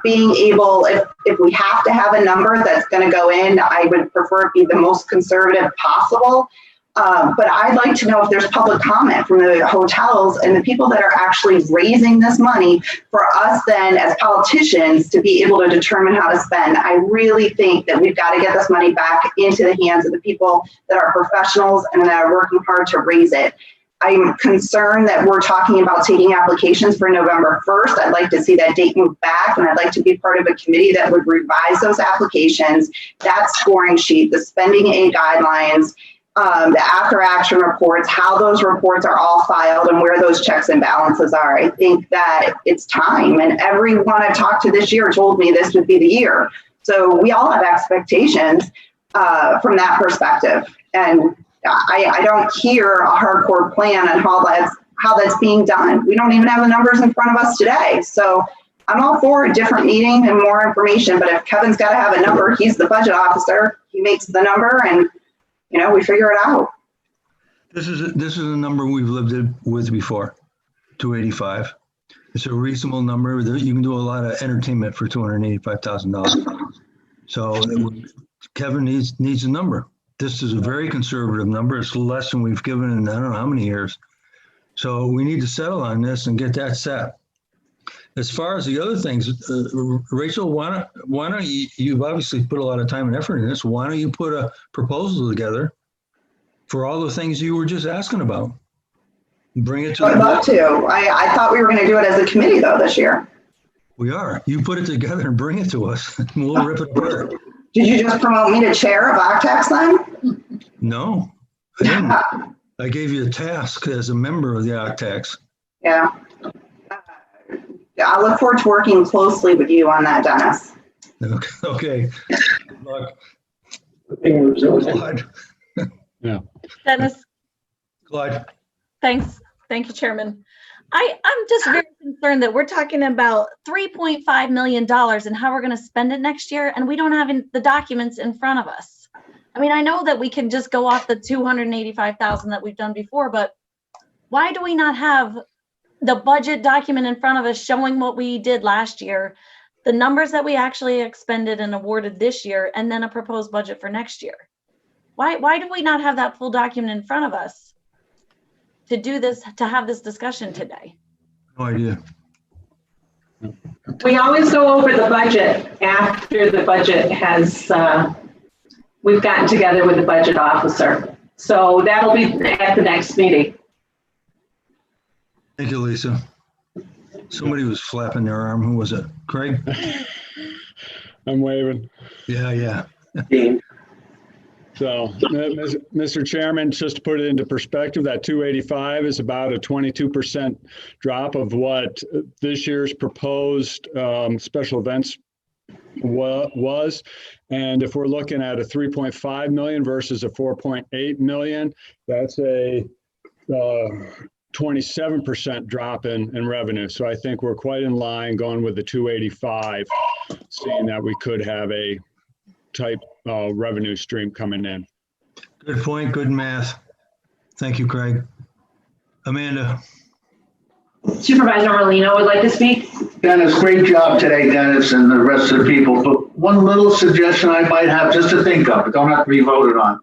being able, if we have to have a number that's going to go in, I would prefer it be the most conservative possible. But I'd like to know if there's public comment from the hotels and the people that are actually raising this money for us then as politicians to be able to determine how to spend. I really think that we've got to get this money back into the hands of the people that are professionals and that are working hard to raise it. I'm concerned that we're talking about taking applications for November 1st. I'd like to see that date move back, and I'd like to be part of a committee that would revise those applications, that scoring sheet, the spending aid guidelines, the after action reports, how those reports are all filed and where those checks and balances are. I think that it's time, and everyone I've talked to this year told me this would be the year. So we all have expectations from that perspective. And I don't hear a hardcore plan on how that's being done. We don't even have the numbers in front of us today. So I'm all for a different meeting and more information, but if Kevin's got to have a number, he's the budget officer, he makes the number and, you know, we figure it out. This is a number we've lived with before, 285. It's a reasonable number. You can do a lot of entertainment for $285,000. So Kevin needs a number. This is a very conservative number. It's less than we've given in I don't know how many years. So we need to settle on this and get that set. As far as the other things, Rachel, why don't you've obviously put a lot of time and effort in this. Why don't you put a proposal together for all the things you were just asking about? Bring it to I'd love to. I thought we were going to do it as a committee though this year. We are. You put it together and bring it to us. We'll rip it apart. Did you just promote me to chair of OCTAX then? No, I didn't. I gave you a task as a member of the OCTAX. Yeah. I look forward to working closely with you on that, Dennis. Okay. Good luck. Clyde. Yeah. Dennis, Clyde. thanks. Thank you, Chairman. I'm just very concerned that we're talking about $3.5 million and how we're going to spend it next year, and we don't have the documents in front of us. I mean, I know that we can just go off the $285,000 that we've done before, but why do we not have the budget document in front of us showing what we did last year, the numbers that we actually expended and awarded this year, and then a proposed budget for next year? Why do we not have that full document in front of us to do this, to have this discussion today? No idea. We always go over the budget after the budget has, we've gotten together with the budget officer. So that'll be at the next meeting. Thank you, Lisa. Somebody was flapping their arm. Who was it? Craig? I'm waving. Yeah. So, Mr. Chairman, just to put it into perspective, that 285 is about a 22% drop of what this year's proposed special events was. And if we're looking at a 3.5 million versus a 4.8 million, that's a 27% drop in revenue. So I think we're quite in line going with the 285, seeing that we could have a type revenue stream coming in. Good point. Good math. Thank you, Craig. Amanda. Supervisor Merlino would like to speak. Dennis, great job today, Dennis, and the rest of the people. But one little suggestion I might have just to think of, it don't have to be voted on.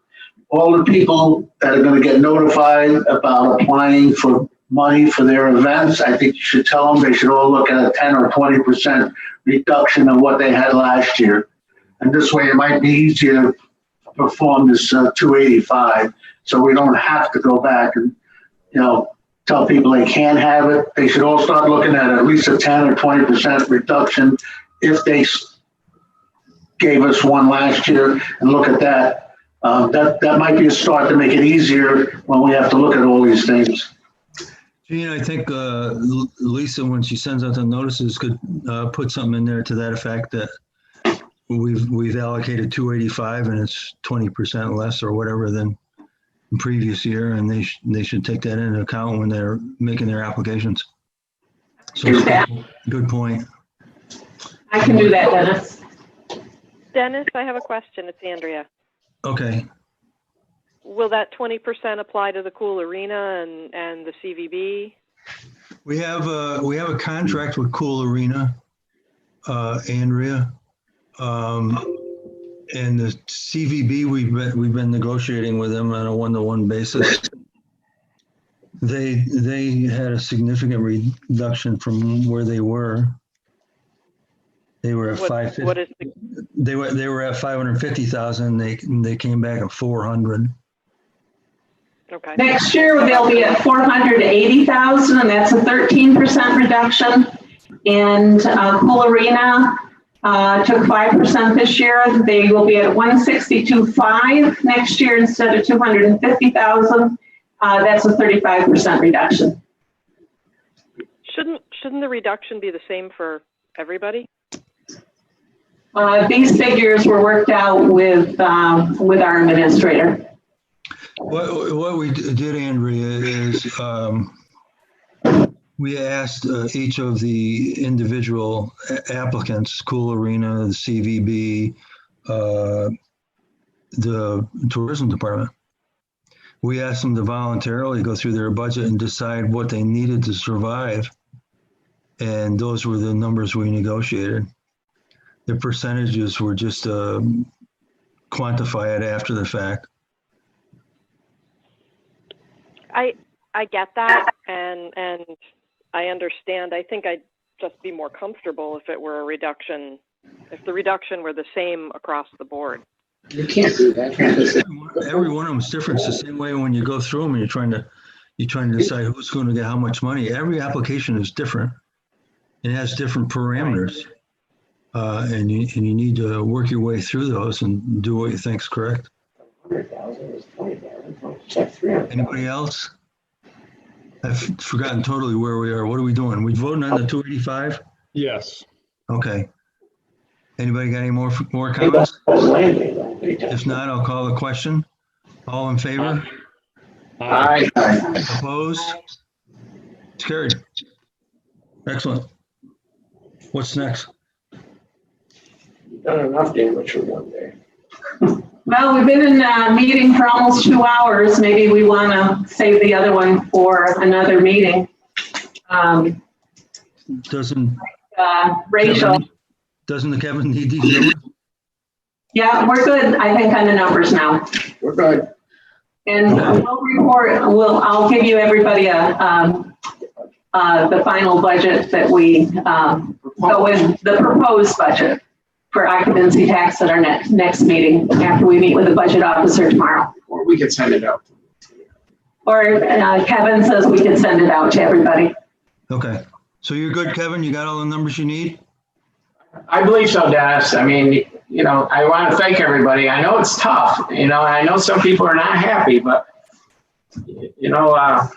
All the people that are going to get notified about applying for money for their events, I think you should tell them they should all look at a 10 or 20% reduction of what they had last year. And this way it might be easier to perform this 285, so we don't have to go back and, tell people they can't have it. They should all start looking at least a 10 or 20% reduction if they gave us one last year, and look at that. That might be a start to make it easier when we have to look at all these things. Gene, I think Lisa, when she sends out the notices, could put something in there to that effect that we've allocated 285 and it's 20% less or whatever than the previous year, and they should take that into account when they're making their applications. So good point. I can do that, Dennis. Dennis, I have a question. It's Andrea. Okay. Will that 20% apply to the Cool Arena and the CVB? We have a contract with Cool Arena, Andrea. And the CVB, we've been negotiating with them on a one-to-one basis. They had a significant reduction from where they were. They were at they were at 550,000. They came back at 400. Okay. Next year, they'll be at 480,000, and that's a 13% reduction. And Cool Arena took 5% this year. They will be at 162.5 next year instead of 250,000. That's a 35% reduction. Shouldn't the reduction be the same for everybody? These figures were worked out with our administrator. What we did, Andrea, is we asked each of the individual applicants, Cool Arena, the CVB, the tourism department. We asked them to voluntarily go through their budget and decide what they needed to survive. And those were the numbers we negotiated. The percentages were just quantify it after the fact. I get that, and I understand. I think I'd just be more comfortable if it were a reduction, if the reduction were the same across the board. You can't do that. Every one of them is different. It's the same way when you go through them and you're trying to decide who's going to get how much money. Every application is different. It has different parameters. And you need to work your way through those and do what you think is correct. Anybody else? I've forgotten totally where we are. What are we doing? We voting on the 285? Yes. Okay. Anybody got any more comments? If not, I'll call the question. All in favor? Aye. Opposed? It's carried. Excellent. What's next? Done enough damage for one day. Well, we've been in a meeting for almost 2 hours. Maybe we want to save the other one for another meeting. Rachel. Doesn't the Kevin need these numbers? Yeah, we're good, I think, on the numbers now. We're good. And we'll report, I'll give you everybody the final budget that we go with, the proposed budget for occupancy tax at our next meeting after we meet with the budget officer tomorrow. Or we could send it out. Or Kevin says we can send it out to everybody. Okay. So you're good, Kevin? You got all the numbers you need? I believe so, Dennis. I mean, you know, I want to thank everybody. I know it's tough. You know, I know some people are not happy, but, you know,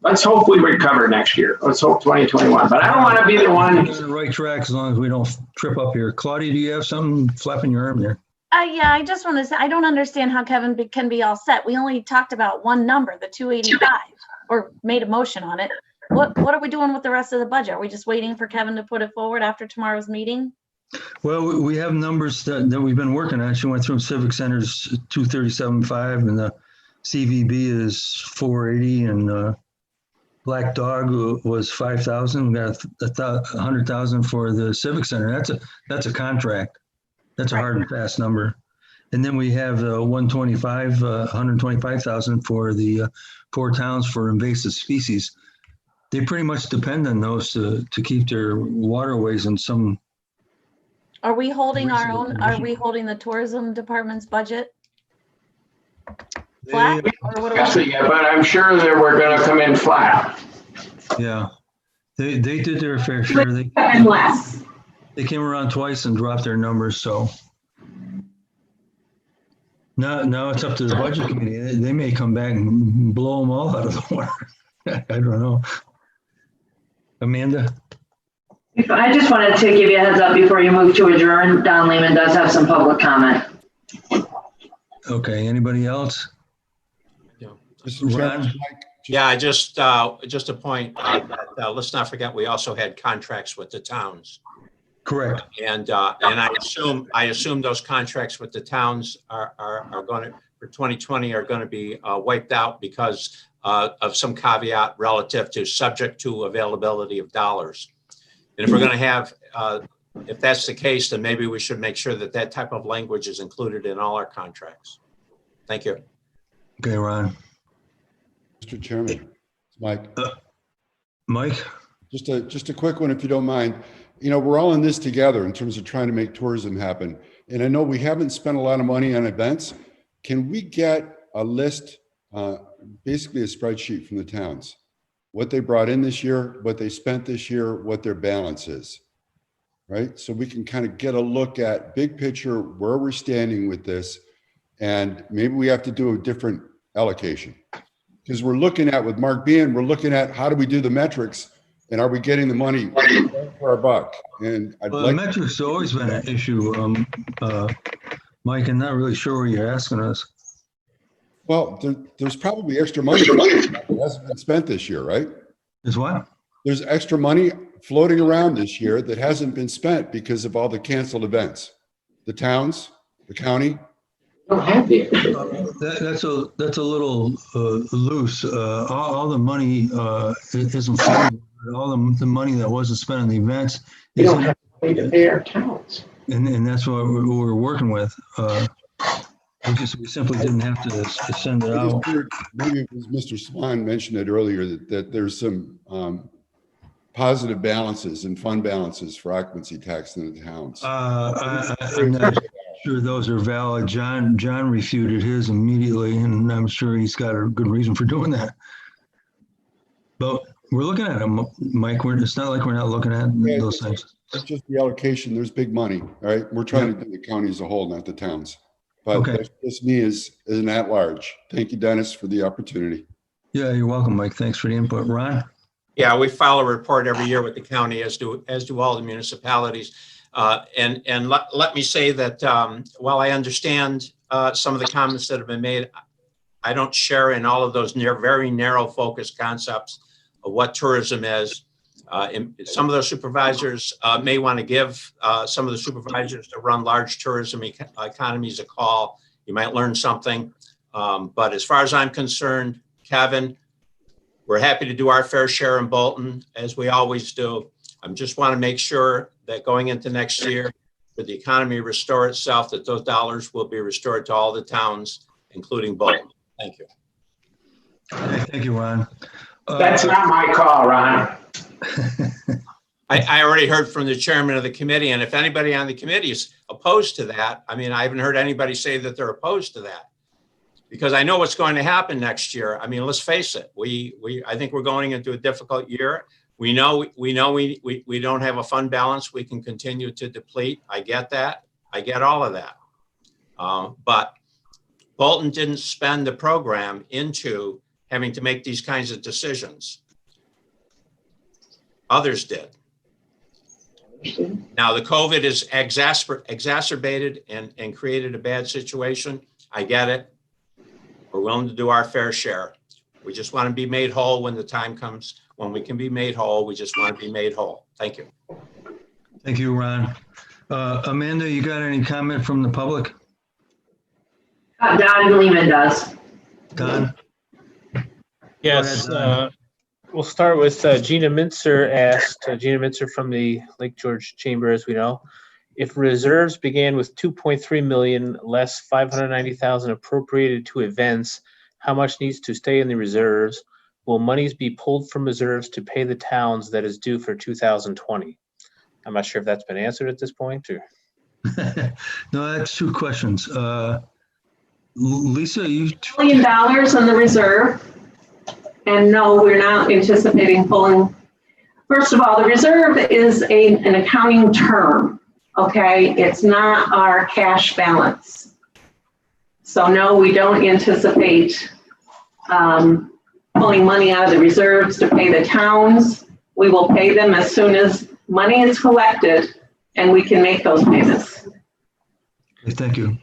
let's hope we recover next year. Let's hope 2021. But I don't want to be the one. We're on the right track as long as we don't trip up here. Claudia, do you have something flapping your arm there? Yeah, I just want to say, I don't understand how Kevin can be all set. We only talked about one number, the 285, or made a motion on it. What are we doing with the rest of the budget? Are we just waiting for Kevin to put it forward after tomorrow's meeting? Well, we have numbers that we've been working on. She went through Civic Center's 237.5 and the CVB is 480 and Black Dog was 5,000. We got 100,000 for the Civic Center. That's a contract. That's a hard and fast number. And then we have 125,000 for the 4 towns for invasive species. They pretty much depend on those to keep their waterways in some. Are we holding our own? Are we holding the tourism department's budget flat? Or what are we? Yeah, but I'm sure that we're going to come in flat. Yeah, they did their fair share. And less. They came around twice and dropped their numbers. So now it's up to the budget committee. They may come back and blow them all out of the water. I don't know. Amanda? I just wanted to give you a heads up before you move to adjourn. Don Lehman does have some public comment. Okay, anybody else? Ron? Yeah, just a point. Let's not forget, we also had contracts with the towns. Correct. And I assume those contracts with the towns are going to, for 2020, are going to be wiped out because of some caveat relative to subject to availability of dollars. And if we're going to have, if that's the case, then maybe we should make sure that that type of language is included in all our contracts. Thank you. Okay, Ron. Mr. Chairman, Mike. Mike? Just a quick one, if you don't mind. You know, we're all in this together in terms of trying to make tourism happen. And I know we haven't spent a lot of money on events. Can we get a list, basically a spreadsheet from the towns? What they brought in this year, what they spent this year, what their balance is, right? So we can kind of get a look at big picture, where we're standing with this. And maybe we have to do a different allocation. Because we're looking at, with Mark Bean, we're looking at how do we do the metrics and are we getting the money for our buck? And Well, metrics have always been an issue, Mike. I'm not really sure what you're asking us. Well, there's probably extra money that hasn't been spent this year, right? Is what? There's extra money floating around this year that hasn't been spent because of all the canceled events. The towns, the county. That's a little loose. All the money isn't floating. All the money that wasn't spent on the events. We don't have money to pay our towns. And that's what we're working with. We simply didn't have to send it out. Maybe it was Mr. Swan mentioned it earlier that there's some positive balances and fund balances for occupancy tax in the towns. I'm not sure those are valid. John refuted his immediately, and I'm sure he's got a good reason for doing that. But we're looking at them, Mike. It's not like we're not looking at those things. It's just the allocation. There's big money, right? We're trying to do the county as a whole, not the towns. But okay. That's just me as an at-large. Thank you, Dennis, for the opportunity. Yeah, you're welcome, Mike. Thanks for the input. Ron? Yeah, we file a report every year with the county, as do all the municipalities. And let me say that while I understand some of the comments that have been made, I don't share in all of those very narrow focused concepts of what tourism is. Some of those supervisors may want to give some of the supervisors to run large tourism economies a call. You might learn something. But as far as I'm concerned, Kevin, we're happy to do our fair share in Bolton, as we always do. I just want to make sure that going into next year, for the economy to restore itself, that those dollars will be restored to all the towns, including Bolton. Thank you. Thank you, Ron. That's not my call, Ron. I already heard from the chairman of the committee, and if anybody on the committee is opposed to that, I mean, I haven't heard anybody say that they're opposed to that, because I know what's going to happen next year. I mean, let's face it. I think we're going into a difficult year. We know we don't have a fund balance. We can continue to deplete. I get that. I get all of that. But Bolton didn't spend the program into having to make these kinds of decisions. Others did. Now the COVID is exacerbated and created a bad situation. I get it. We're willing to do our fair share. We just want to be made whole when the time comes. When we can be made whole, we just want to be made whole. Thank you. Thank you, Ron. Amanda, you got any comment from the public? Don Lehman does. Don? Yes, we'll start with Gina Mintzer asked, Gina Mintzer from the Lake George Chamber, as we know, if reserves began with 2.3 million less 590,000 appropriated to events, how much needs to stay in the reserves? Will monies be pulled from reserves to pay the towns that is due for 2020? I'm not sure if that's been answered at this point, or. No, that's two questions. Lisa, you. $1 million on the reserve. And no, we're not anticipating pulling. First of all, the reserve is an accounting term, okay? It's not our cash balance. So no, we don't anticipate pulling money out of the reserves to pay the towns. We will pay them as soon as money is collected and we can make those payments. Okay, thank you.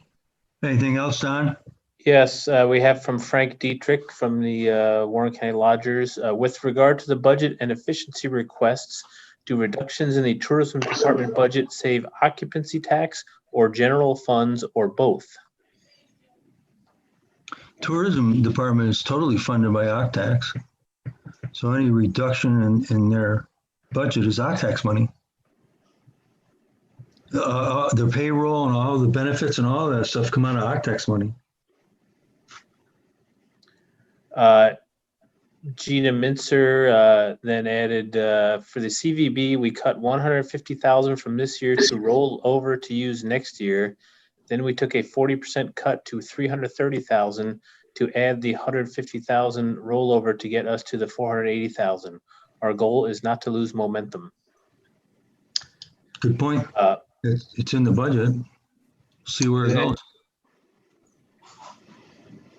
Anything else, Don? Yes, we have from Frank Dietrich from the Warren County Lodgers. With regard to the budget and efficiency requests, Do reductions in the tourism department budget save occupancy tax or general funds or both? Tourism department is totally funded by OCTAX. So any reduction in their budget is OCTAX money. Their payroll and all the benefits and all that stuff come out of OCTAX money. Gina Mincer then added, for the CVB, we cut 150,000 from this year to roll over to use next year. Then we took a 40% cut to 330,000 to add the 150,000 rollover to get us to the 480,000. Our goal is not to lose momentum. Good point. It's in the budget. See where it goes.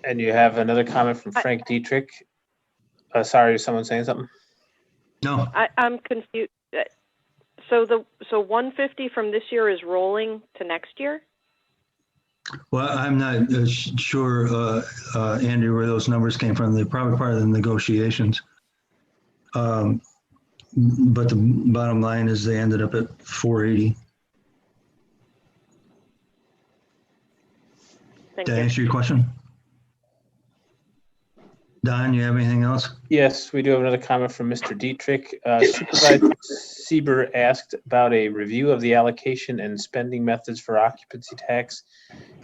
And you have another comment from Frank Dietrich. Sorry, is someone saying something? No. I'm confused. So 150 from this year is rolling to next year? Well, I'm not sure, Andy, where those numbers came from. They're probably part of the negotiations. But the bottom line is they ended up at 480. Did I answer your question? Don, you have anything else? Yes, we do have another comment from Mr. Dietrich. Supervisor Sieber asked about a review of the allocation and spending methods for occupancy tax.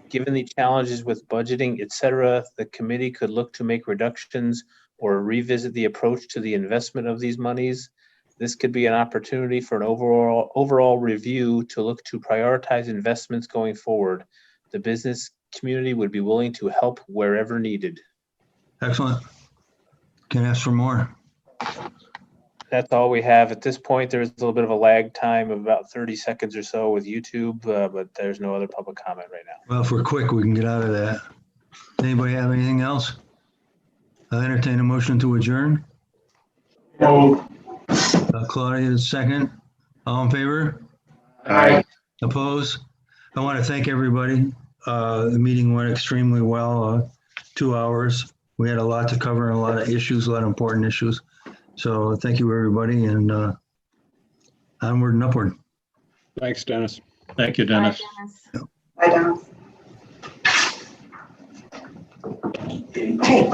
Given the challenges with budgeting, et cetera, the committee could look to make reductions or revisit the approach to the investment of these monies. This could be an opportunity for an overall review to look to prioritize investments going forward. The business community would be willing to help wherever needed. Excellent. Can ask for more. That's all we have at this point. There's a little bit of a lag time of about 30 seconds or so with YouTube, but there's no other public comment right now. Well, if we're quick, we can get out of that. Anybody have anything else? I'll entertain a motion to adjourn. Oh. Claudia, second. All in favor? Aye. Opposed? I want to thank everybody. The meeting went extremely well, 2 hours. We had a lot to cover and a lot of issues, a lot of important issues. So thank you, everybody, and onward and upward. Thanks, Dennis. Thank you, Dennis. Bye, Dennis. Hey.